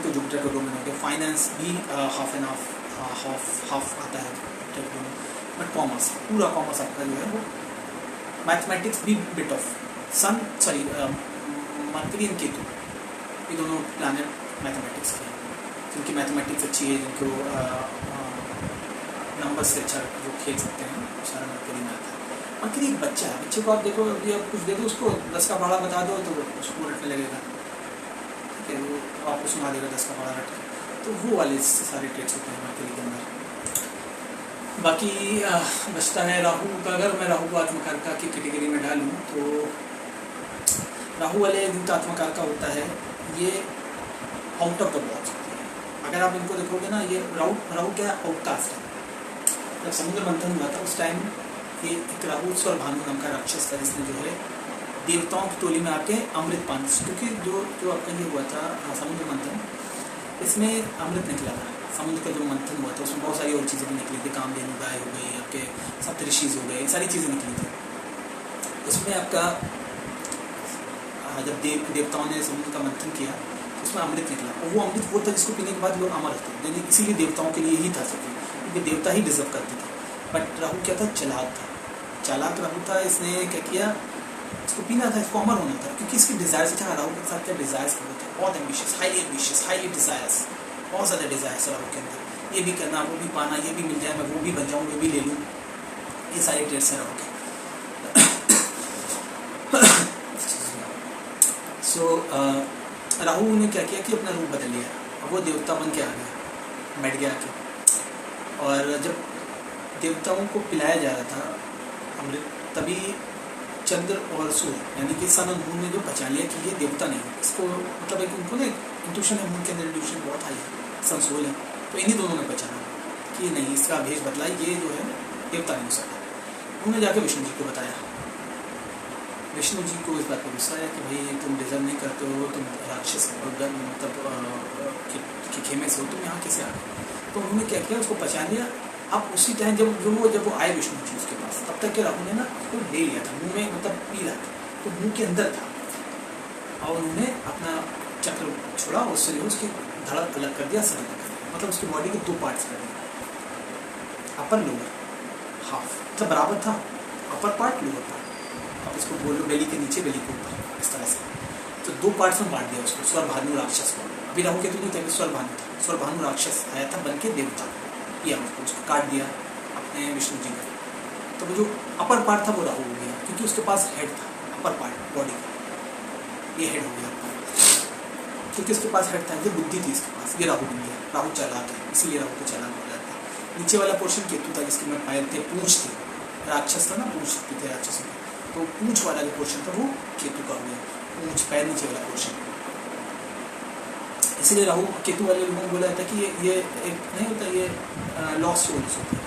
तो जुपिटर का डोमेन हो गया। फाइनेंस भी हाफ एंड हाफ आता है जुपिटर का डोमेन, बट कॉमर्स, पूरा कॉमर्स आपका जो है वो। मैथमेटिक्स भी bit of mercury and Ketu, ये दोनों प्लैनेट मैथमेटिक्स के हैं, जिनकी मैथमेटिक्स अच्छी है, जिनको नंबर से अच्छा जो खेल सकते हैं, सारा मरकरी में आता है। मरकरी एक बच्चा है, बच्चे को आप देखो, अभी आप कुछ दे दो उसको, 10 का पढ़ा बता दो तो उसको रटने लगेगा, ठीक है, वो आपको सुना देगा 10 का पढ़ा रट के। तो वो वाले सारे ट्रेड्स होते हैं मरकरी के अंदर। बाकी बचता है राहु का। अगर मैं राहु को आत्मकारका की कैटेगरी में डालूँ, तो राहु वाले जिनका आत्मकारका होता है, ये आउट ऑफ द बॉक्स होते हैं। अगर आप इनको देखोगे ना, ये राहु क्या आउटकास्ट है। जब समुद्र मंथन हुआ था उस टाइम ये एक राहुस्वर भानु नाम का राक्षस था, जिसने जो है देवताओं की टोली में आके अमृत पान, क्योंकि जो आपका ये हुआ था समुद्र मंथन, इसमें अमृत निकला था। समुद्र का जो मंथन हुआ था उसमें बहुत सारी और चीज़ें भी निकली थी, कामधेनु गाय हो गई, आपके सप्तऋषिज हो गए, सारी चीज़ें निकली थी। उसमें आपका जब देवताओं ने समुद्र का मंथन किया, उसमें अमृत निकला, और वो अमृत वो था जिसको पीने के बाद लोग अमर होते हैं। इसीलिए देवताओं के लिए ही था सब, क्योंकि देवता ही डिजर्व करते थे। बट राहु क्या था, चालाक राहु था। इसने क्या किया, इसको पीना था, इसको अमर होना था, क्योंकि इसकी डिज़ायर्स था। राहु के साथ क्या डिज़ायर्स होते हैं, बहुत एम्बिशियस, हाईली डिज़ायर्स, बहुत ज़्यादा डिज़ायर्स राहु के अंदर। ये भी करना, वो भी पाना, ये भी मिल जाए, मैं वो भी बन जाऊँ, वो भी ले लूँ, ये सारे ट्रेड्स हैं राहु के। सो राहु ने क्या किया कि अपना रूप बदल लिया, अब वो देवता बन के आ गया, बैठ गया आके। और जब देवताओं को पिलाया जा रहा था अमृत, तभी चंद्र और सूर्य यानी कि सन और मून ने जो पहचान लिया कि ये देवता नहीं है, इसको मतलब एक उनको ना इंट्यूशन है, मून के अंदर इंट्यूशन बहुत हाई है, सन सोल है, तो इन्हीं दोनों ने पहचाना कि नहीं, इसका भेष बदला, ये जो है देवता नहीं हो सकता। उन्होंने जाके विष्णु जी को बताया। विष्णु जी को इस बात पर गुस्सा आया कि भाई तुम डिजर्व नहीं करते हो, तुम राक्षस मतलब के खेमे से हो, तुम यहाँ कैसे आ गए। तो उन्होंने क्या किया, उसको पहचान लिया। अब उसी टाइम जब वो आए विष्णु जी उसके पास, तब तक के राहु ने ना उसको ले लिया था, मुंह में मतलब पी रहा था, तो मुंह के अंदर था, और उन्होंने अपना चक्र छोड़ा, उससे उसकी धड़क अलग कर दिया, सरल कर दिया, मतलब उसकी बॉडी के 2 पार्ट्स कर दिया, अपर लोअर हाफ, मतलब बराबर था, अपर पार्ट लोअर पार्ट, अब इसको बोल लो बेली के नीचे बेली के ऊपर, इस तरह से, तो 2 पार्ट्स में बांट दिया उसको, स्वर भानु राक्षस को। अभी राहु केतु नहीं था, स्वर भानु था, स्वर भानु राक्षस आया था बन के देवता, या उसको काट दिया अपने विष्णु जी ने। तो वो जो अपर पार्ट था वो राहु हो गया, क्योंकि उसके पास हेड था, अपर पार्ट बॉडी का, ये हेड हो गया, क्योंकि उसके पास हेड था, ये बुद्धि थी इसके पास, ये राहु बन गया, राहु चालाक है, इसीलिए राहु को चालाक हो जाता है। नीचे वाला पोर्शन केतु था, जिसके में पैर थे, पूंछ थी, राक्षस था ना, पूंछ थे राक्षसों के, तो पूंछ वाला जो पोर्शन था वो केतु का हो गया, पूंछ पैर नीचे वाला पोर्शन। इसलिए राहु केतु वाले लोगों को बोला जाता है कि ये एक नहीं होता, ये लॉस्ट सोल्स होते हैं,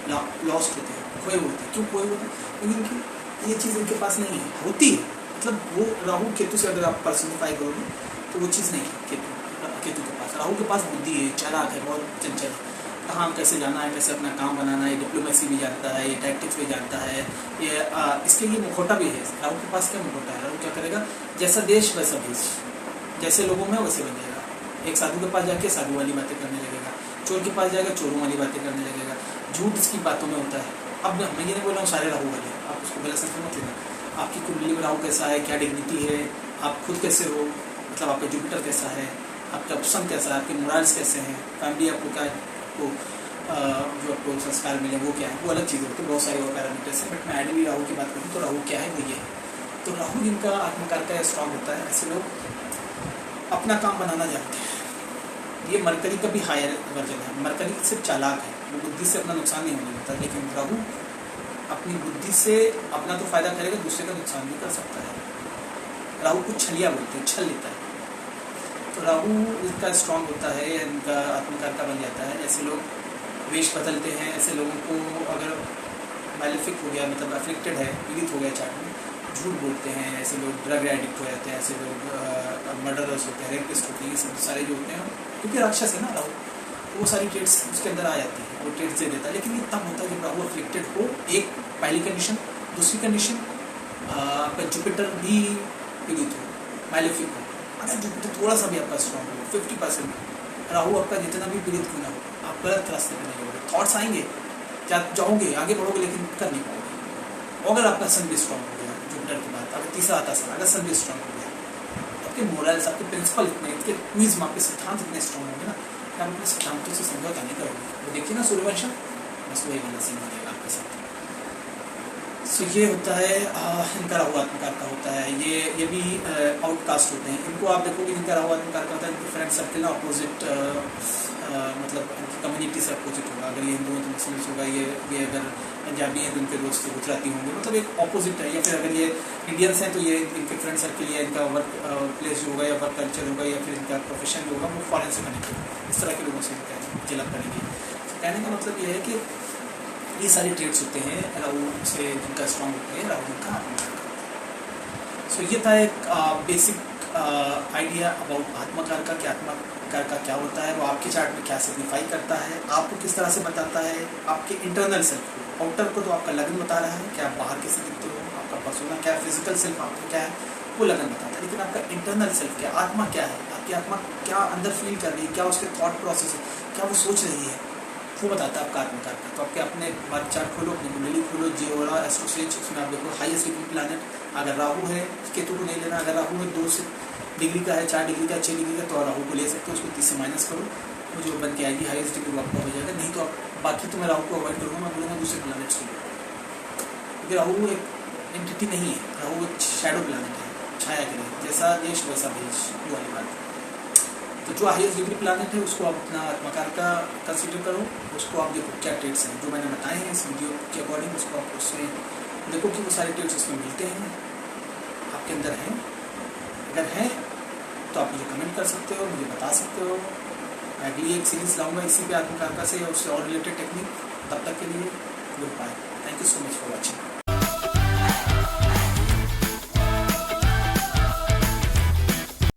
लॉस्ट होते हैं, खोए होते हैं। क्यों खोए होते हैं? क्योंकि ये चीज़ इनके पास नहीं है, होती है, मतलब वो राहु केतु से अगर आप पर्सनिफाई करोगे तो वो चीज़ नहीं है केतु के पास। राहु के पास बुद्धि है, चालाक है, बहुत चंचल है, कहाँ कैसे जाना है, कैसे अपना काम बनाना है, डिप्लोमेसी भी जानता है, ये टैक्टिक्स भी जानता है, ये इसके लिए मुखौटा भी है। राहु के पास क्या मुखौटा है? राहु क्या करेगा, जैसा देश वैसा भेष, जैसे लोगों में वैसे बन जाएगा। एक साधु के पास जाके साधु वाली बातें करने लगेगा, चोर के पास जाएगा चोरों वाली बातें करने लगेगा, झूठ इसकी बातों में होता है। अब मैं ये नहीं बोल रहा हूँ सारे राहु वाले, आप उसको गलत समझ मत लेना। आपकी कुंडली में राहु कैसा है, क्या डिग्निटी है, आप खुद कैसे हो, मतलब आपका जुपिटर कैसा है, आपका सन कैसा है, आपके मोरल्स कैसे हैं, फैमिली आपको क्या आपको जो आपको संस्कार मिले वो क्या है, वो अलग चीज़ें होती है, बहुत सारे और पैरामीटर्स हैं। बट मैं आइडियली राहु की बात करूँ तो राहु क्या है, वो ये है। तो राहु जिनका आत्मकारक स्ट्रांग होता है, ऐसे लोग अपना काम बनाना जानते हैं। ये मरकरी का भी हायर वर्जन है। मरकरी सिर्फ चालाक है, वो बुद्धि से अपना नुकसान नहीं होने देता, लेकिन राहु अपनी बुद्धि से अपना तो फायदा करेगा, दूसरे का नुकसान भी कर सकता है। राहु को छलिया बोलते हैं, छल लेता है। तो राहु इनका स्ट्रांग होता है, इनका आत्मकारक बन जाता है। ऐसे लोग वेश बदलते हैं, ऐसे लोगों को अगर मैलेफिक हो गया, मतलब अफ्लिक्टेड है, पीड़ित हो गया चार्ट में, झूठ बोलते हैं, ऐसे लोग ड्रग एडिक्ट हो जाते हैं, ऐसे लोग मर्डरर्स होते हैं, रेपिस्ट होते हैं, ये सब सारे जो होते हैं, क्योंकि राक्षस है ना राहु, तो वो सारी ट्रेड्स उसके अंदर आ जाती है, वो ट्रेड्स दे देता है। लेकिन ये तब होता है जब राहु अफ्लिक्टेड हो, एक पहली कंडीशन। दूसरी कंडीशन, आपका जुपिटर भी पीड़ित हो, मैलेफिक हो। अगर जुपिटर थोड़ा सा भी आपका स्ट्रॉन्ग हो, 50%, राहु आपका जितना भी पीड़ित क्यों ना हो, आप गलत रास्ते पर नहीं जाओगे, थॉट्स आएंगे, जाओगे, आगे बढ़ोगे, लेकिन कर नहीं पाओगे। अगर आपका सन भी स्ट्रॉन्ग हो गया जुपिटर के बाद, अगर तीसरा आता सन, अगर सन भी स्ट्रॉन्ग हो गया, आपके मोरल्स, आपके प्रिंसिपल इतने, इनके क्विज, आपके सिद्धांत इतने स्ट्रॉन्ग होंगे ना कि आप अपने सिद्धांतों से समझौता नहीं करोगे। वो देखिए ना सूर्यवंशम, बस वही वाला सीन हो जाएगा आपके साथ। सो ये होता है इनका राहु आत्मकारक होता है। ये भी आउटकास्ट होते हैं। इनको आप देखोगे इनका राहु आत्मकारक होता है, इनके फ्रेंड सर्कल ना अपोजिट, मतलब इनकी कम्युनिटी से अपोजिट होगा। अगर ये हिंदू हैं तो मुस्लिम्स होगा, ये अगर पंजाबी हैं तो इनके दोस्त गुजराती होंगे, मतलब एक अपोजिट है। या फिर अगर ये इंडियंस हैं तो ये इनके फ्रेंड सर्कल या इनका वर्क प्लेस जो होगा या वर्क कल्चर होगा या फिर इनका प्रोफेशन जो होगा वो फॉरेन से कनेक्टेड होगा। इस तरह के लोगों से झलक करेंगे। कहने का मतलब ये है कि ये सारे ट्रेड्स होते हैं राहु से जिनका स्ट्रॉन्ग होते हैं, राहु का आत्मकारक। सो ये था एक बेसिक आइडिया अबाउट आत्मकारक का, कि आत्मकारक का क्या होता है, वो आपके चार्ट में क्या सिग्निफाई करता है, आपको किस तरह से बताता है, आपके इंटरनल सेल्फ को। आउटर को तो आपका लगन बता रहा है कि आप बाहर कैसे दिखते हो, आपका पर्सोना क्या है, फिजिकल सेल्फ आपका क्या है, वो लगन बताता है। लेकिन आपका इंटरनल सेल्फ क्या, आत्मा क्या है, आपकी आत्मा क्या अंदर फील कर रही है, क्या उसके थॉट प्रोसेस है, क्या वो सोच रही है, वो बताता है आपका आत्मकारक। तो आपके अपने बर्थ चार्ट खोलो, अपनी कुंडली खोलो, जियोरा एस्ट्रोसेज, उसमें आप देखो हाईएस्ट डिग्री प्लैनेट। अगर राहु है, केतु को नहीं लेना। अगर राहु है 2 डिग्री का है, 4 डिग्री का, 6 डिग्री का, तो राहु को ले सकते हो। उसको 30 से माइनस करो, वो जो बन के आएगी हाईएस्ट डिग्री वो आपका हो जाएगा। नहीं तो आप बाकी तो मैं राहु को अवॉइड करूँगा, मैं बोलूँगा दूसरे प्लैनेट्स को, क्योंकि राहु एक एंटिटी नहीं है, राहु एक शैडो प्लैनेट है, छाया ग्रह, जैसा देश वैसा भेष, वो वाली बात। तो जो हाईएस्ट डिग्री प्लैनेट है उसको आप अपना आत्मकारक का कंसिडर करो, उसको आप देखो क्या ट्रेड्स हैं जो मैंने बताए हैं इस वीडियो के अकॉर्डिंग, उसको आप उसमें देखो कि वो सारे ट्रेड्स उसमें मिलते हैं। आपके अंदर हैं? अगर हैं तो आप मुझे कमेंट कर सकते हो, मुझे बता सकते हो। मैं अगली एक सीरीज़ लाऊंगा इसी पे आत्मकारका से और उससे और रिलेटेड टेक्निक। तब तक के लिए goodbye. Thank you so much for watching.